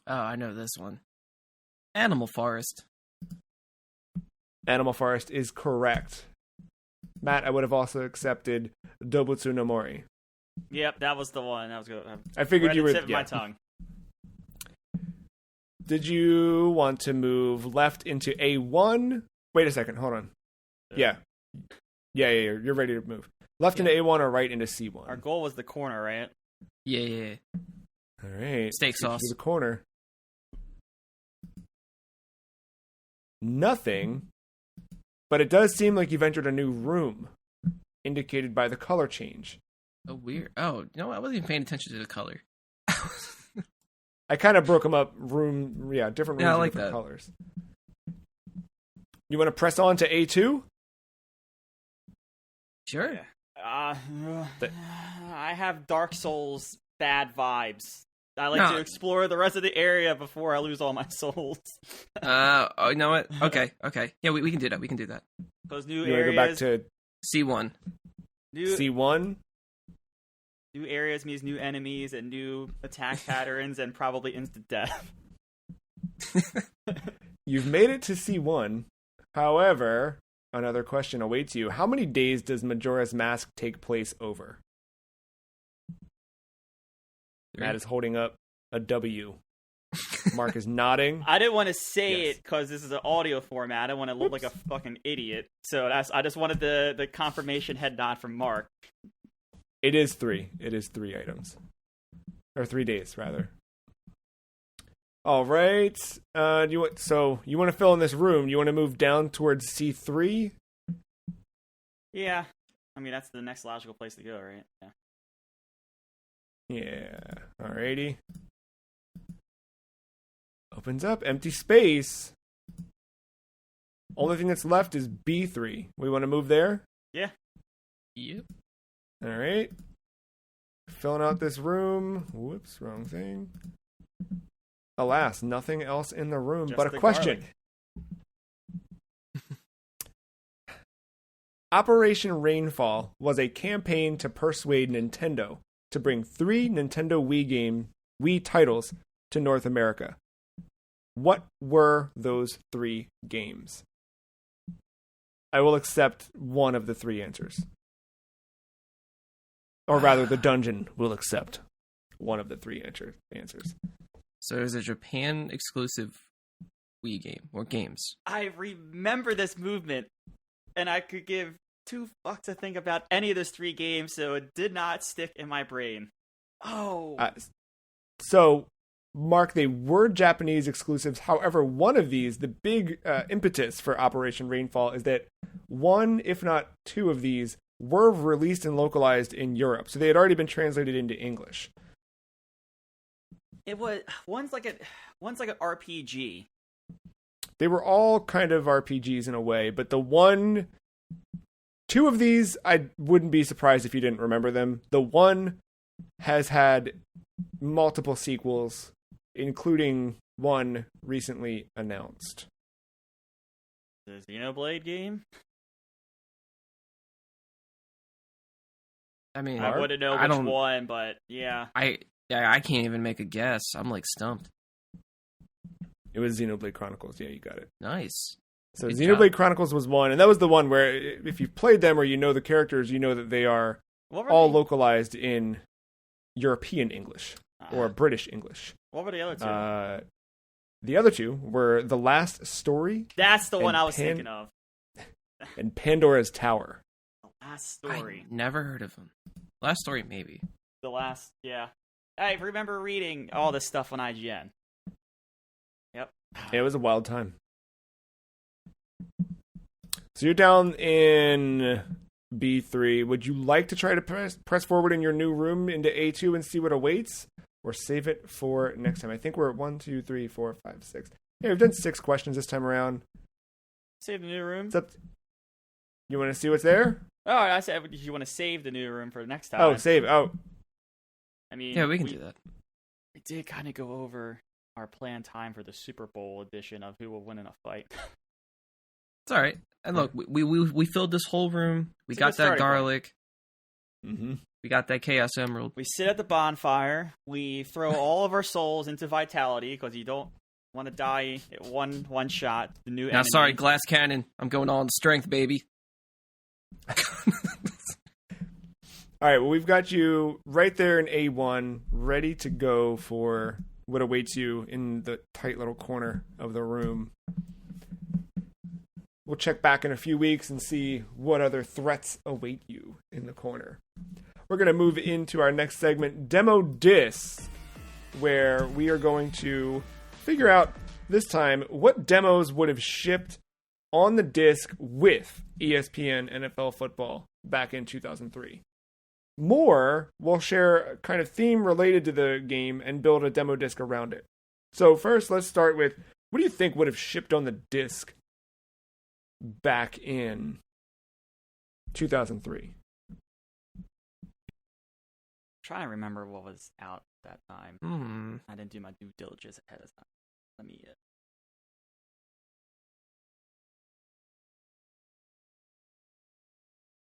Oh, I know this one. Animal Forest. Animal Forest is correct. Matt, I would have also accepted Dobutsu no Mori. Yep, that was the one. That was good. I figured you were. Tip of my tongue. Did you want to move left into A1? Wait a second. Hold on. Yeah. You're ready to move. Left into A1 or right into C1? Our goal was the corner, right? Yeah. All right. Steak sauce. To the corner. Nothing. But it does seem like you've entered a new room, indicated by the color change. Oh, weird. Oh, you know what? I wasn't even paying attention to the color. I kind of broke them up. Different rooms, I like different that. colors. You want to press on to A2? Sure. Yeah. I have Dark Souls bad vibes. I like to explore the rest of the area before I lose all my souls. You know what? Okay. Yeah, we can do that. We can do that. Those new You want to go back to C1. C1? New areas means new enemies and new attack patterns and probably instant death. You've made it to C1. However, another question awaits you. How many days does Majora's Mask take place over? 3. Matt is holding up a W. Mark is nodding. I didn't want to say it because this is an audio format. I don't want to look like a fucking idiot. So I just wanted the confirmation head nod from Mark. It is 3. It is 3 items. Or 3 days, rather. All right. You want to fill in this room. You want to move down towards C3? Yeah. I mean, that's the next logical place to go, right? Yeah. Yeah. Alrighty. Opens up. Empty space. Only thing that's left is B3. We want to move there? Yeah. Yep. Alright. Filling out this room. Whoops, wrong thing. Alas, nothing else in the room Just but a the question. garlic. Operation Rainfall was a campaign to persuade Nintendo to bring 3 Nintendo Wii titles to North America. What were those 3 games? I will accept one of the 3 answers. Or rather, the dungeon will accept one of the 3 answers. So there's a Japan exclusive Wii game or games. I remember this movement, and I could give 2 fucks to think about any of those 3 games, so it did not stick in my brain. Oh. So, Mark, they were Japanese exclusives. However, one of these, the big impetus for Operation Rainfall is that 1, if not 2 of these, were released and localized in Europe. So they had already been translated into English. It was one's like an RPG. They were all kind of RPGs in a way, but 2 of these, I wouldn't be surprised if you didn't remember them. The one has had multiple sequels, including one recently announced. The Xenoblade game? I mean, I wouldn't know which one, but yeah. I can't even make a guess. I'm like stumped. It was Xenoblade Chronicles. Yeah, you got it. Nice. So Good Xenoblade job. Chronicles was one, and that was the one where if you've played them or you know the characters, you know that they are all localized in European English or British English. What were the other 2? The other 2 were The Last Story. That's the one I was thinking of. And Pandora's Tower. The Last Story. I never heard of them. Last Story, maybe. The last, yeah. I remember reading all this stuff on IGN. Yep. It was a wild time. So you're down in B3. Would you like to try to press forward in your new room into A2 and see what awaits? Or save it for next time? I think we're at 1, 2, 3, 4, 5, 6. Yeah, we've done 6 questions this time around. Save the new room? You want to see what's there? Oh, I said you want to save the new room for next time. Oh, save. Oh. I mean, Yeah, we can do that. We did kind of go over our planned time for the Super Bowl edition of who will win in a fight. It's all right. And look, we filled this whole room. We It's a got good that starting garlic. Mm-hmm. We got that Chaos Emerald. We sit at the bonfire. We throw all of our souls into vitality because you don't want to die at one shot. The new Now, enemy. sorry, glass cannon. I'm going all in strength, baby. All right, well, we've got you right there in A1, ready to go for what awaits you in the tight little corner of the room. We'll check back in a few weeks and see what other threats await you in the corner. We're going to move into our next segment, Demo Disc, where we are going to figure out this time what demos would have shipped on the disc with ESPN NFL Football back in 2003. More, we'll share a kind of theme related to the game and build a demo disc around it. So first, let's start with, what do you think would have shipped on the disc back in 2003? Trying to remember what was out at that time. I didn't do my due diligence ahead of time. Let me.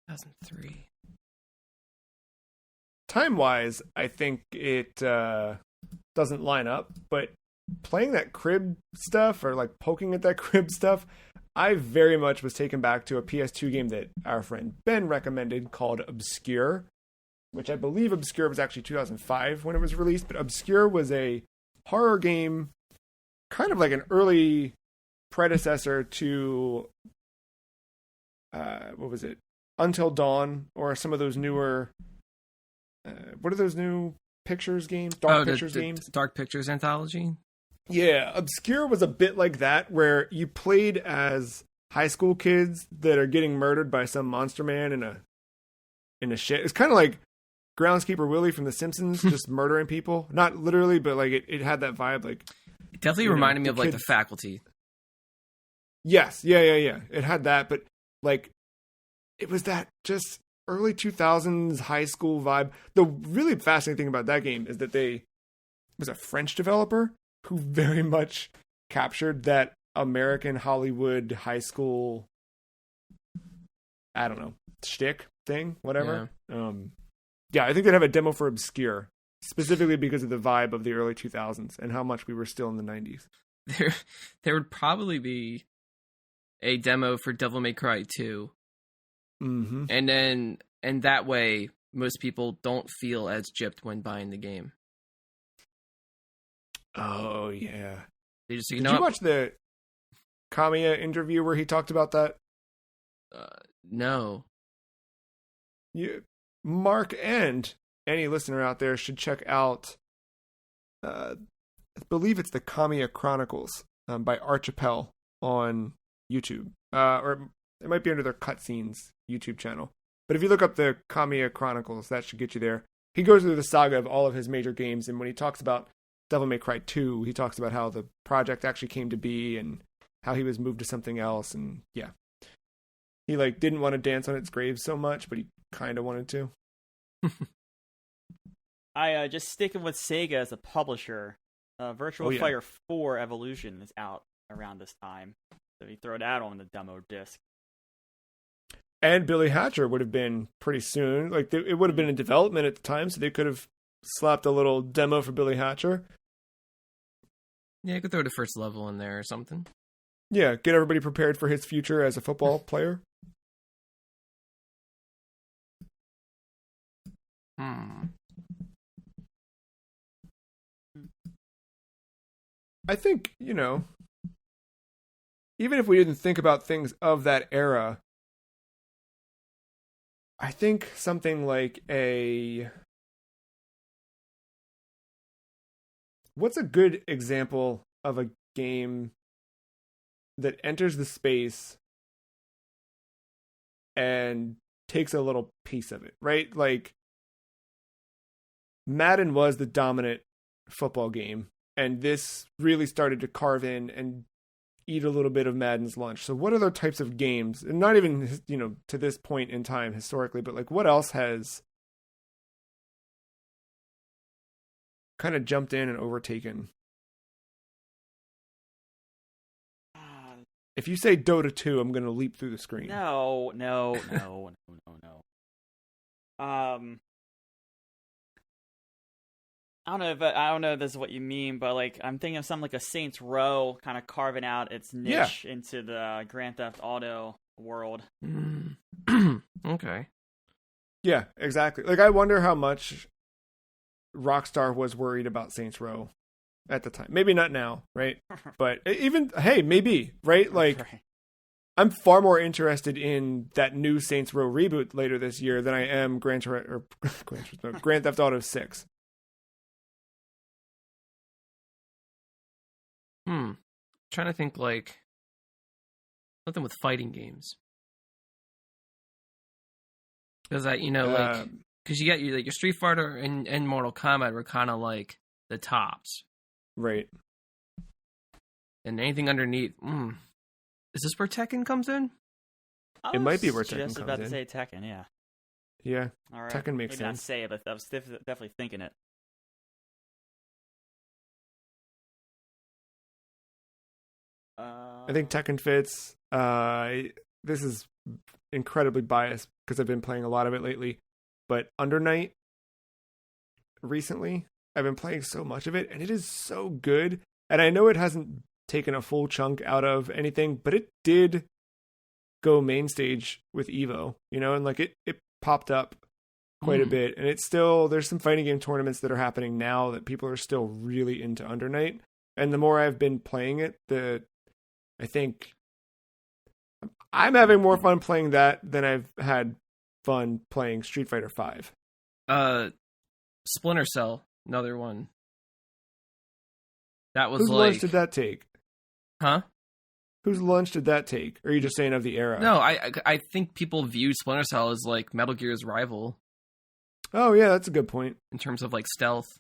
2003. Time-wise, I think it doesn't line up, but playing that crib stuff or like poking at that crib stuff, I very much was taken back to a PS2 game that our friend Ben recommended called Obscure, which I believe Obscure was actually 2005 when it was released, but Obscure was a horror game, kind of like an early predecessor to, what was it? Until Dawn, or some of those newer, what are those new pictures games? Dark Pictures games? Dark Pictures Anthology? Yeah, Obscure was a bit like that, where you played as high school kids that are getting murdered by some monster man in a shit. It's kind of like Groundskeeper Willie from The Simpsons, just murdering people. Not literally, but like it had that vibe. Like It definitely reminded me of like The Faculty. Yes, yeah. It had that, but like it was that just early 2000s high school vibe. The really fascinating thing about that game is that it was a French developer who very much captured that American Hollywood high school, I don't know, shtick thing, whatever. Yeah, I think they'd have a demo for Obscure, specifically because of the vibe of the early 2000s and how much we were still in the 90s. There would probably be a demo for Devil May Cry 2. Mm-hmm. And that way, most people don't feel as gypped when buying the game. Oh, yeah. They just, Did you watch the Kamiya interview where he talked about that? No. Mark and any listener out there should check out, I believe it's the Kamiya Chronicles by Archipel on YouTube. Or it might be under their Cutscenes YouTube channel. But if you look up the Kamiya Chronicles, that should get you there. He goes through the saga of all of his major games, and when he talks about Devil May Cry 2, he talks about how the project actually came to be and how he was moved to something else, and yeah. He like didn't want to dance on its grave so much, but he kind of wanted to. I just sticking with Sega as a publisher. Virtual Fighter 4 Evolution is out around this time, so you throw that on the demo disc. And Billy Hatcher would have been pretty soon. Like it would have been in development at the time, so they could have slapped a little demo for Billy Hatcher. Yeah, you could throw the first level in there or something. Yeah, get everybody prepared for his future as a football player. I think, even if we didn't think about things of that era, I think something like what's a good example of a game that enters the space and takes a little piece of it, right? Like, Madden was the dominant football game, and this really started to carve in and eat a little bit of Madden's lunch. So what other types of games, and not even, to this point in time historically, but like what else has kind of jumped in and overtaken? If you say Dota 2, I'm going to leap through the screen. No. I don't know if this is what you mean, but like I'm thinking of something like a Saints Row kind of carving out its niche into the Grand Theft Auto world. Okay. Yeah, exactly. Like I wonder how much Rockstar was worried about Saints Row at the time. Maybe not now, right? But even maybe, right? Like Right. I'm far more interested in that new Saints Row reboot later this year than I am Grand Theft Auto 6. Trying to think like something with fighting games. Because because you got your Street Fighter and Mortal Kombat were kind of like the tops, right? And anything underneath, is this where Tekken comes in? It might be where Tekken just comes about in. to say Tekken, yeah. Yeah, All right. Tekken makes Maybe sense. not say it, but I was definitely thinking it. I think Tekken fits. This is incredibly biased because I've been playing a lot of it lately. But Under Night, recently, I've been playing so much of it, and it is so good. And I know it hasn't taken a full chunk out of anything, but it did go main stage with Evo, and like it popped up quite a bit. And it's still, there's some fighting game tournaments that are happening now that people are still really into Under Night. And the more I've been playing it, I think I'm having more fun playing that than I've had fun playing Street Fighter V. Splinter Cell, another one. That was Whose lunch did that take? Huh? Whose lunch did that take? Or are you just saying of the era? No, I think people viewed Splinter Cell as like Metal Gear's rival. Oh yeah, that's a good point. In terms of like stealth.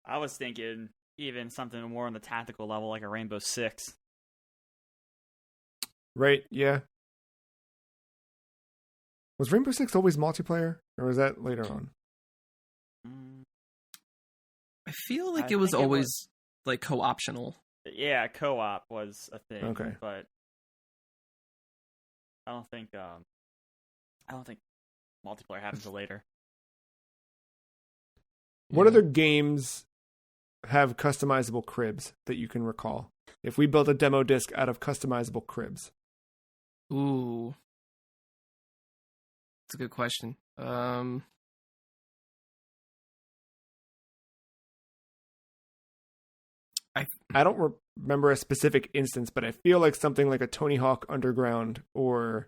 I was thinking even something more on the tactical level, like a Rainbow Six. Right, yeah. Was Rainbow Six always multiplayer? Or was that later on? I feel like it was always like co-optional. Yeah, co-op was a thing. Okay. But I don't think multiplayer happens until later. What other games have customizable cribs that you can recall? If we built a demo disc out of customizable cribs. Ooh. That's a good question. I don't remember a specific instance, but I feel like something like a Tony Hawk Underground or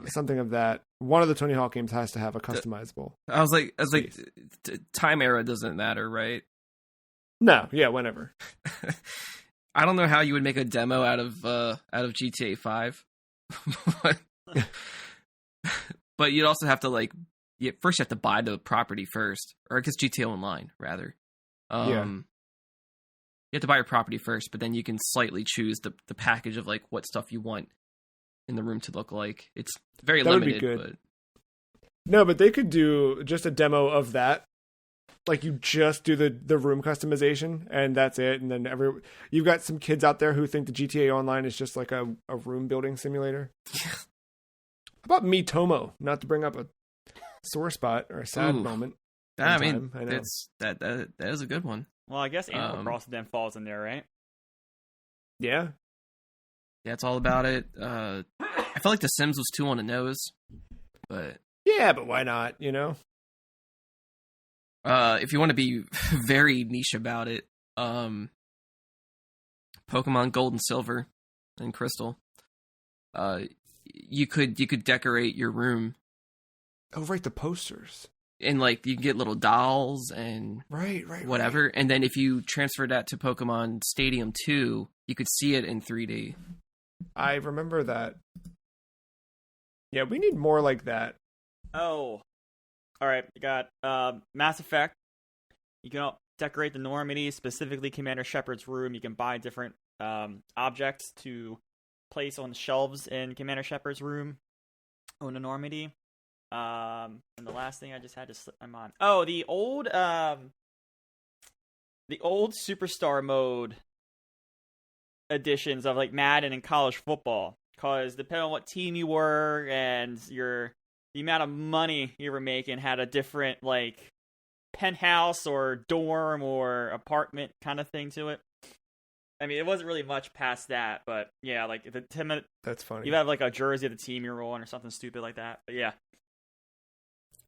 something of that. One of the Tony Hawk games has to have a customizable. I was like, time era doesn't matter, right? No, yeah, whenever. I don't know how you would make a demo out of GTA 5, but you'd also have to first you have to buy the property first, or I guess GTA Online rather. You have to buy your property first, but then you can slightly choose the package of like what stuff you want in the room to look like. It's very limited. Would be good. But... No, but they could do just a demo of that. Like you just do the room customization and that's it. And then you've got some kids out there who think the GTA Online is just like a room building simulator. How about Miitomo? Not to bring up a sore spot or a sad moment. I mean, that is a good one. Well, I guess Animal Crossing then falls in there, right? Yeah. Yeah, it's all about it. I felt like The Sims was too on the nose, but yeah, but why not? If you want to be very niche about it, Pokemon Gold and Silver and Crystal, you could decorate your room. Oh, right, the posters. And you can get little dolls and whatever. Right. And then if you transfer that to Pokemon Stadium 2, you could see it in 3D. I remember that. Yeah, we need more like that. Oh. All right, we got Mass Effect. You can decorate the Normandy, specifically Commander Shepard's room. You can buy different objects to place on the shelves in Commander Shepard's room on the Normandy. And the last thing I just had to slip my mind. Oh, the old Superstar mode editions of like Madden and college football, because depending on what team you were and the amount of money you were making had a different like penthouse or dorm or apartment kind of thing to it. I mean, it wasn't really much past that, but yeah, like the 10-minute. That's funny. You have like a jersey of the team you're on or something stupid like that. But yeah.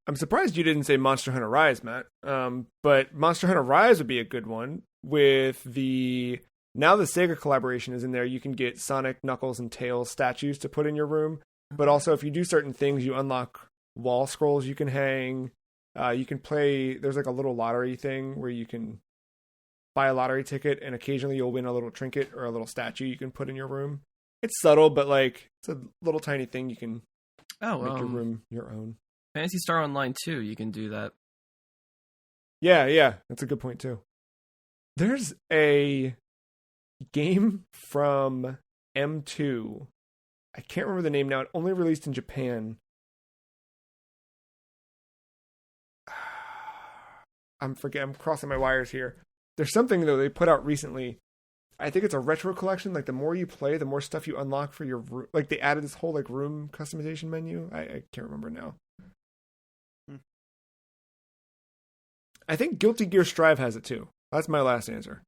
I'm surprised you didn't say Monster Hunter Rise, Matt. But Monster Hunter Rise would be a good one with now the Sega collaboration is in there. You can get Sonic, Knuckles, and Tails statues to put in your room. But also, if you do certain things, you unlock wall scrolls you can hang. You can play. There's like a little lottery thing where you can buy a lottery ticket, and occasionally you'll win a little trinket or a little statue you can put in your room. It's subtle, but like it's a little tiny thing you can make your room your own. Phantasy Star Online 2, you can do that. Yeah, that's a good point too. There's a game from M2. I can't remember the name now. It only released in Japan. I'm crossing my wires here. There's something though they put out recently. I think it's a retro collection. Like the more you play, the more stuff you unlock for your room. Like they added this whole like room customization menu. I can't remember now. I think Guilty Gear Strive has it too. That's my last answer.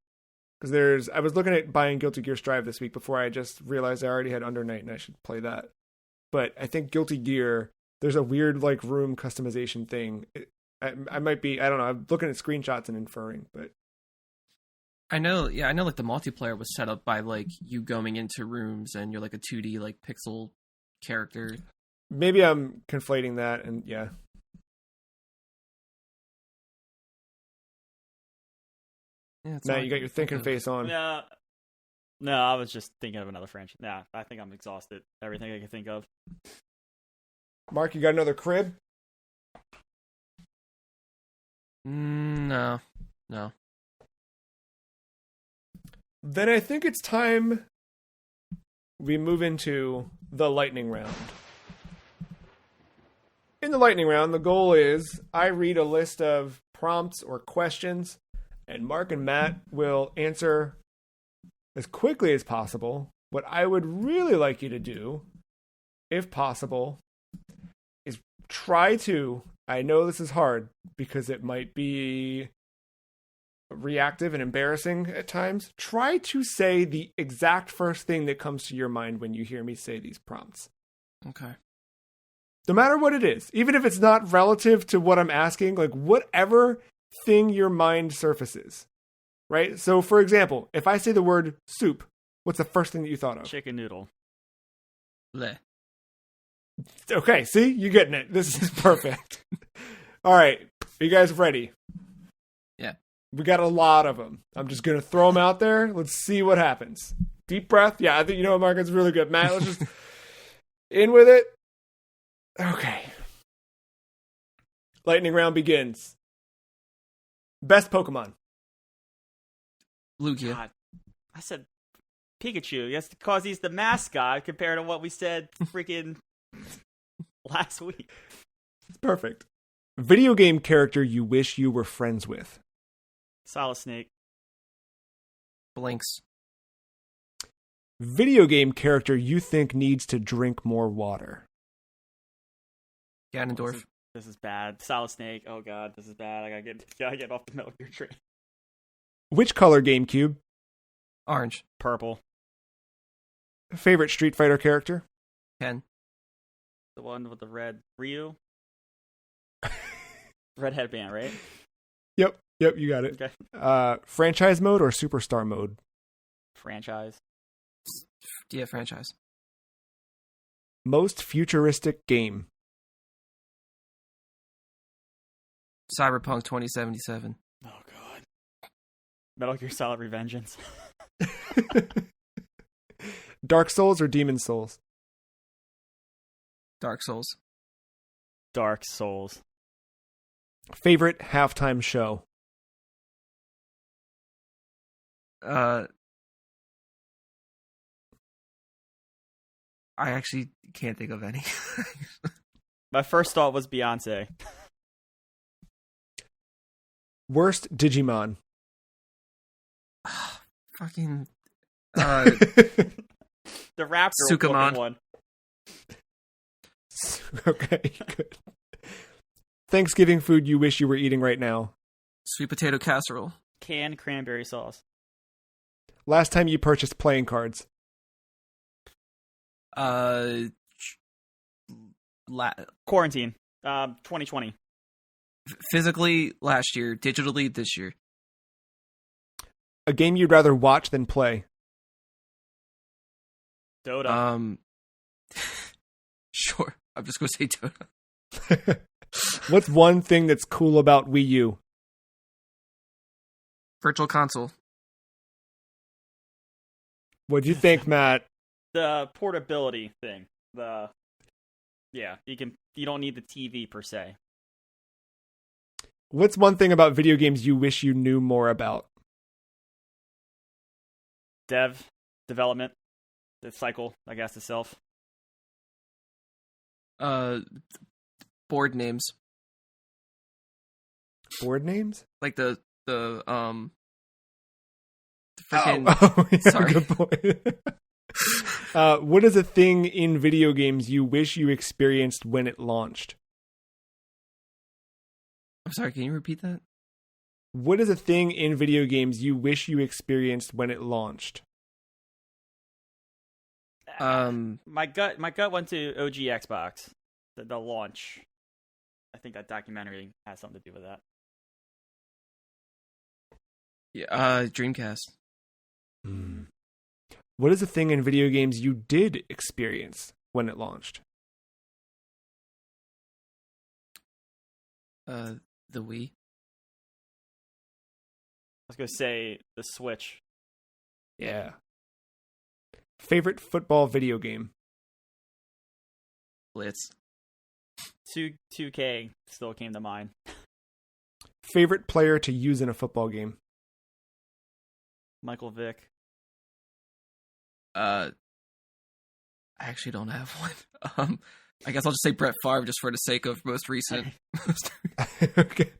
Because I was looking at buying Guilty Gear Strive this week before I just realized I already had Under Night and I should play that. But I think Guilty Gear, there's a weird like room customization thing. I might be, I don't know. I'm looking at screenshots and inferring, but I know like the multiplayer was set up by like you going into rooms and you're like a 2D like pixel character. Maybe I'm conflating that and yeah. Matt, you got your thinking face on. No, I was just thinking of another franchise. Nah, I think I'm exhausted. Everything I can think of. Mark, you got another crib? No. Then I think it's time we move into the lightning round. In the lightning round, the goal is I read a list of prompts or questions, and Mark and Matt will answer as quickly as possible. What I would really like you to do, if possible, is try to, I know this is hard because it might be reactive and embarrassing at times, try to say the exact first thing that comes to your mind when you hear me say these prompts. Okay. No matter what it is, even if it's not relative to what I'm asking, like whatever thing your mind surfaces, right? So for example, if I say the word soup, what's the first thing that you thought of? Chicken noodle. Bleh. Okay, see? You're getting it. This is perfect. All right. Are you guys ready? Yeah. We got a lot of them. I'm just going to throw them out there. Let's see what happens. Deep breath. Yeah, I think you know what, Mark? It's really good. Matt, let's just in with it. Okay. Lightning round begins. Best Pokemon. Lugia. God. I said Pikachu. Yes, because he's the mascot compared to what we said freaking last week. It's perfect. Video game character you wish you were friends with. Solid Snake. Blinx. Video game character you think needs to drink more water. Ganondorf. This is bad. Solid Snake. Oh god, this is bad. I gotta get off the Metal Gear train. Which color GameCube? Orange. Purple. Favorite Street Fighter character? Ken. The one with the red Ryu. Red headband, right? Yep, you got it. Okay. Franchise mode or superstar mode? Franchise. Yeah, franchise. Most futuristic game? Cyberpunk 2077. Oh god. Metal Gear Solid Revengeance. Dark Souls or Demon Souls? Dark Souls. Dark Souls. Favorite halftime show? I actually can't think of any. My first thought was Beyonce. Worst Digimon? Fucking The raptor Sukamon. one. Okay, good. Thanksgiving food you wish you were eating right now. Sweet potato casserole. Canned cranberry sauce. Last time you purchased playing cards. Quarantine. 2020. Physically last year, digitally this year. A game you'd rather watch than play. Dota. Sure. I'm just gonna say Dota. What's one thing that's cool about Wii U? Virtual console. What'd you think, Matt? The portability thing. You don't need the TV per se. What's one thing about video games you wish you knew more about? Development, the cycle, I guess, itself. Board names. Board names? Like the freaking... yeah, sorry. Good point. What is a thing in video games you wish you experienced when it launched? I'm sorry, can you repeat that? What is a thing in video games you wish you experienced when it launched? My gut went to OG Xbox, the launch. I think that documentary has something to do with that. Yeah, Dreamcast. What is a thing in video games you did experience when it launched? The Wii. I was gonna say the Switch. Yeah. Favorite football video game? Blitz. 2K still came to mind. Favorite player to use in a football game? Michael Vick. I actually don't have one. I guess I'll just say Brett Favre just for the sake of most recent. Okay.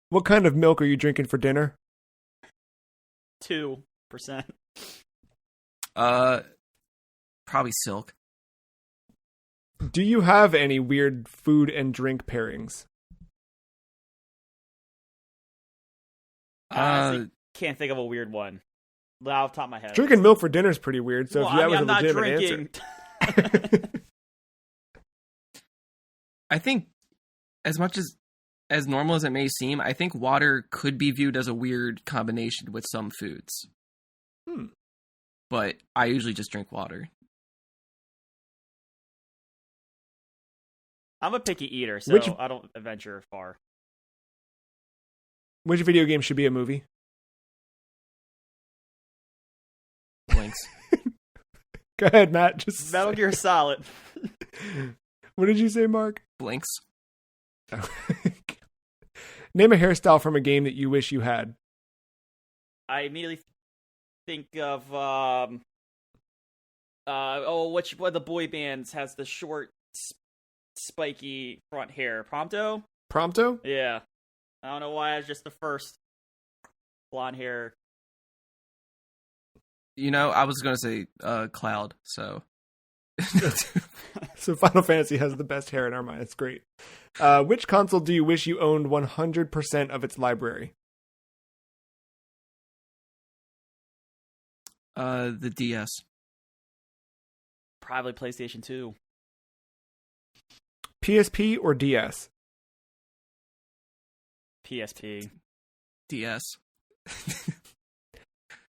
What kind of milk are you drinking for dinner? 2%. Probably Silk. Do you have any weird food and drink pairings? I can't think of a weird one. Off the top of my head. Drinking milk for dinner is pretty weird. So well, if that was I'm a not legitimate drinking. answer. I think as much as normal as it may seem, I think water could be viewed as a weird combination with some foods. But I usually just drink water. I'm a picky eater, so I don't venture far. Which video game should be a movie? Blinx. Go ahead, Matt. Just Metal Gear Solid. What did you say, Mark? Blinx. Name a hairstyle from a game that you wish you had. I immediately think of which one of the boy bands has the short, spiky front hair? Prompto? Prompto? Yeah. I don't know why it's just the first blonde hair. You know, I was going to say Cloud, so... So Final Fantasy has the best hair in our mind. It's great. Which console do you wish you owned 100% of its library? The DS. Probably PlayStation 2. PSP or DS? PSP. DS.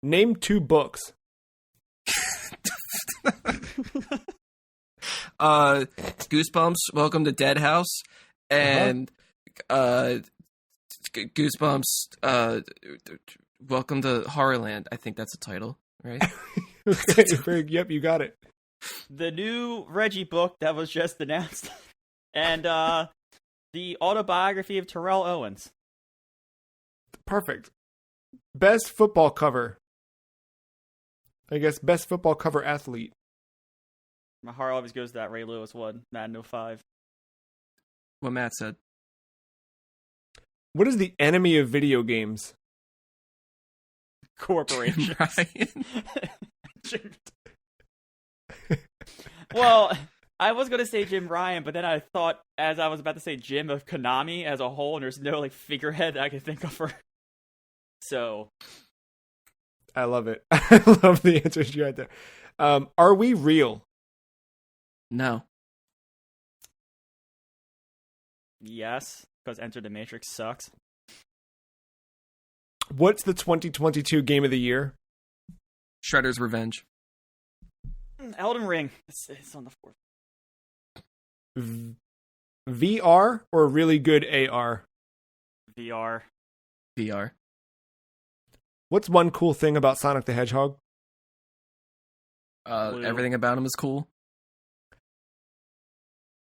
Name 2 books. Goosebumps, Welcome to Dead House, and Goosebumps, Welcome to Horrorland. I think that's the title, right? Okay, yep, you got it. The new Reggie book that was just announced, and the autobiography of Terrell Owens. Perfect. Best football cover. I guess best football cover athlete. My heart always goes to that Ray Lewis one, Madden 05. What Matt said. What is the enemy of video games? corporations. Brian. Well, I was going to say Jim Ryan, but then I thought, as I was about to say Jim, of Konami as a whole, and there's no like figurehead that I could think of for. So, I love it. I love the answers you had there. Are we real? No. yes, because Enter the Matrix sucks. What's the 2022 game of the year? Shredder's Revenge. Elden Ring. It's on the fourth. VR or really good AR? VR. VR. What's one cool thing about Sonic the Hedgehog? Everything about him is cool.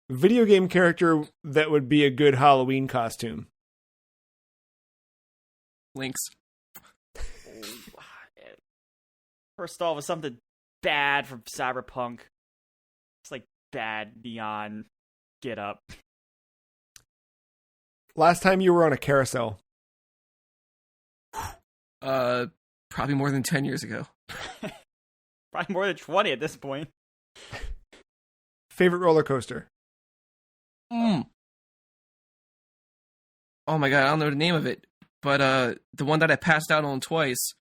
Video game character that would be a good Halloween costume? Blinx. First off, was something bad from Cyberpunk. It's like bad neon get up. Last time you were on a carousel? Probably more than 10 years ago. Probably more than 20 at this point. Favorite roller coaster? Oh my god, I don't know the name of it, but the one that I passed out on twice.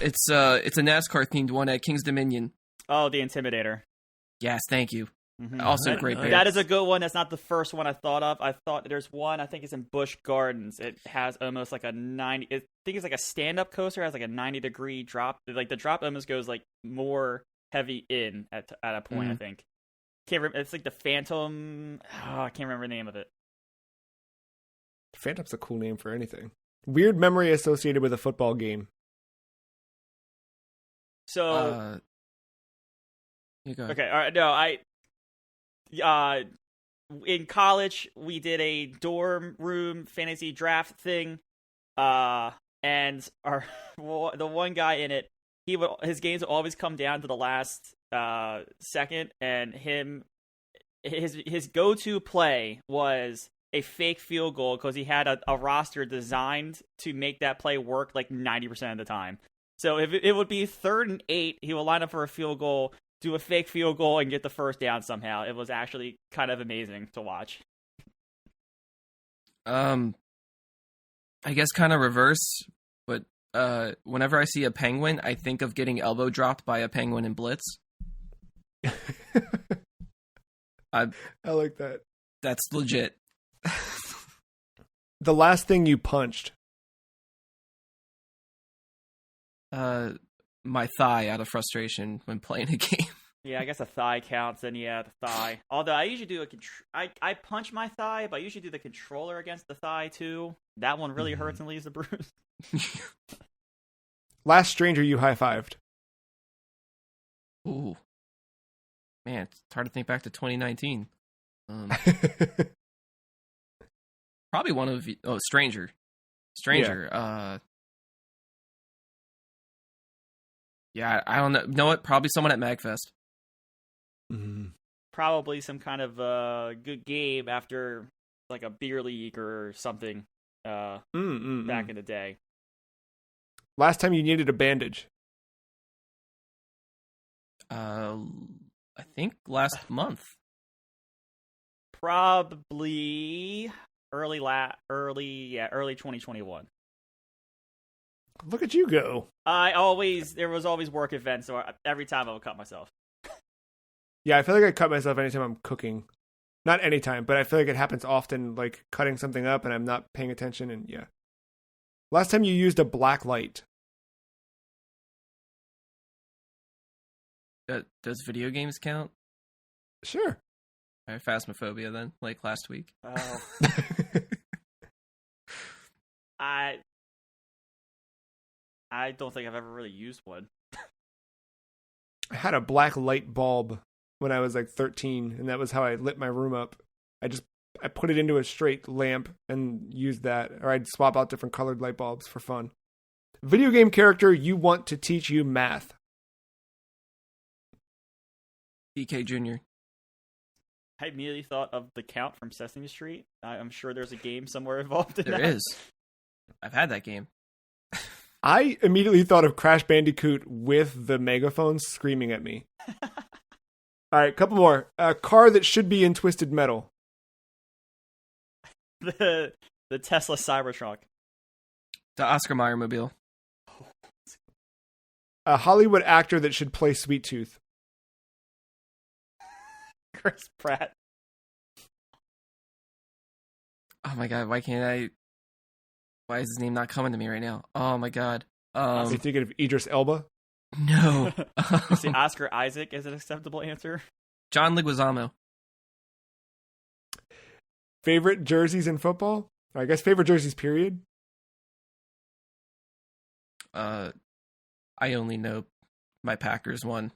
It's a NASCAR themed one at King's Dominion. Oh, the Intimidator. Yes, thank you. Mm-hmm. Also a great band. That is a good one. That's not the first one I thought of. I thought there's one, I think it's in Busch Gardens. It has almost like a 90, I think it's like a stand-up coaster. It has like a 90-degree drop. Like the drop almost goes like more heavy in at a point, I think. Can't remember. It's like the Phantom. Oh, I can't remember the name of it. Phantom's a cool name for anything. Weird memory associated with a football game. So, you go. okay, all right. No, in college we did a dorm room fantasy draft thing, and the one guy in it, his games would always come down to the last second, and his go-to play was a fake field goal because he had a roster designed to make that play work like 90% of the time. So if it would be 3rd and 8, he would line up for a field goal, do a fake field goal, and get the first down somehow. It was actually kind of amazing to watch. I guess kind of reverse, but whenever I see a penguin, I think of getting elbow dropped by a penguin in Blitz. I like that. That's legit. The last thing you punched? My thigh out of frustration when playing a game. Yeah, I guess a thigh counts, and yeah, the thigh. Although I usually do I punch my thigh, but I usually do the controller against the thigh too. That one really hurts and leaves a bruise. Last stranger you high-fived? Ooh. Man, it's hard to think back to 2019. Probably one of Stranger. Yeah. Yeah, I don't know. Know what? Probably someone at MagFest. Probably some kind of good game after like a beer league or something back in the day. Last time you needed a bandage? I think last month. Probably early 2021. Look at you go. There was always work events, so every time I would cut myself. Yeah, I feel like I cut myself anytime I'm cooking. Not anytime, but I feel like it happens often, like cutting something up and I'm not paying attention, and yeah. Last time you used a black light? Does video games count? Sure. All right, Phasmophobia then, like last week. Oh. I don't think I've ever really used one. I had a black light bulb when I was like 13, and that was how I lit my room up. I put it into a straight lamp and used that, or I'd swap out different colored light bulbs for fun. Video game character you want to teach you math? DK Jr. I immediately thought of the Count from Sesame Street. I'm sure there's a game somewhere involved in that. There is. I've had that game. I immediately thought of Crash Bandicoot with the megaphone screaming at me. All right, couple more. A car that should be in Twisted Metal. The Tesla Cybertruck. The Oscar Mayer mobile. A Hollywood actor that should play Sweet Tooth. Chris Pratt. Oh my god, why is his name not coming to me right now? Oh my god. Are you thinking of Idris Elba? No. You see, Oscar Isaac is an acceptable answer. John Leguizamo. Favorite jerseys in football? Or I guess favorite jerseys, period. I only know my Packers one,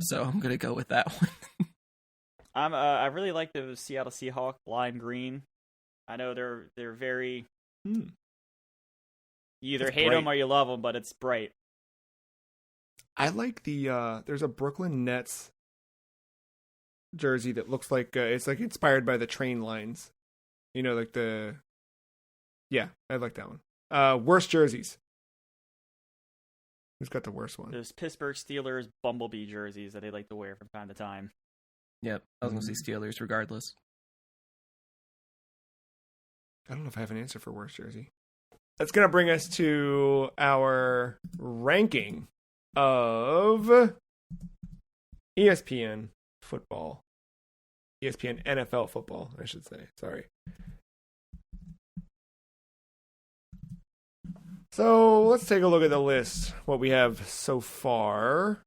so I'm gonna go with that one. I really like the Seattle Seahawks lime green. I know they're very. You either hate them or you love them, but it's bright. I like the there's a Brooklyn Nets jersey that looks like it's like inspired by the train lines. You know, like I like that one. Worst jerseys. Who's got the worst one? There's Pittsburgh Steelers Bumblebee jerseys that they like to wear from time to time. Yep, I was gonna say Steelers regardless. I don't know if I have an answer for worst jersey. That's gonna bring us to our ranking of ESPN football. ESPN NFL football, I should say. Sorry. So let's take a look at the list, what we have so far.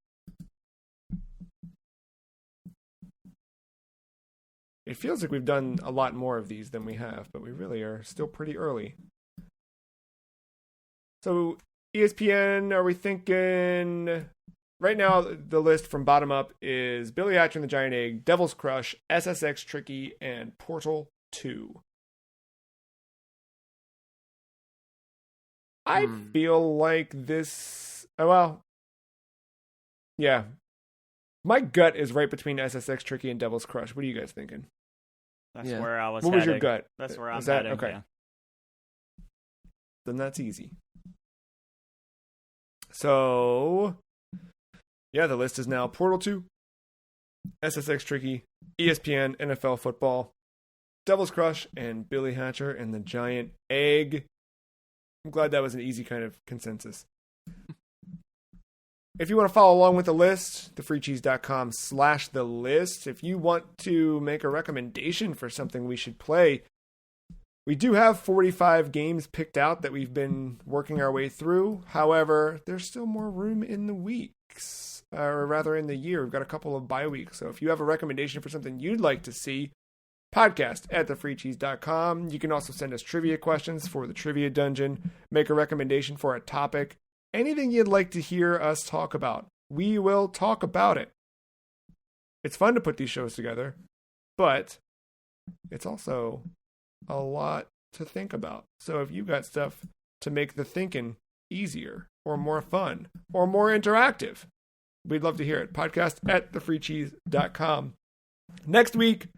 It feels like we've done a lot more of these than we have, but we really are still pretty early. So ESPN, are we thinking... Right now, the list from bottom up is Billy Hatcher and the Giant Egg, Devil's Crush, SSX Tricky, and Portal 2. I feel like this... well, yeah. My gut is right between SSX Tricky and Devil's Crush. What are you guys thinking? That's where I was What heading. was your gut? That's where I'm Was that, heading. okay. Yeah. Then that's easy. So, yeah, the list is now Portal 2, SSX Tricky, ESPN NFL Football, Devil's Crush, and Billy Hatcher and the Giant Egg. I'm glad that was an easy kind of consensus. If you want to follow along with the list, thefreecheese.com/the list. If you want to make a recommendation for something we should play, we do have 45 games picked out that we've been working our way through. However, there's still more room in the weeks, or rather in the year. We've got a couple of bye weeks. So if you have a recommendation for something you'd like to see, podcast at thefreecheese.com. You can also send us trivia questions for the Trivia Dungeon, make a recommendation for a topic, anything you'd like to hear us talk about. We will talk about it. It's fun to put these shows together, but it's also a lot to think about. So if you've got stuff to make the thinking easier or more fun or more interactive, we'd love to hear it. Podcast at thefreecheese.com. Next week,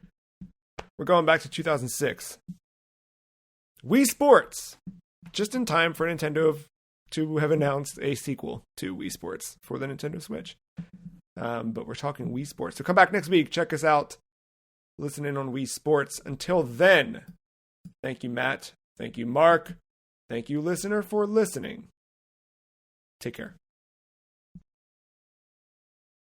we're going back to 2006. Wii Sports. Just in time for Nintendo to have announced a sequel to Wii Sports for the Nintendo Switch. But we're talking Wii Sports. So come back next week. Check us out. Listen in on Wii Sports. Until then, thank you, Matt. Thank you, Mark. Thank you, listener, for listening. Take care.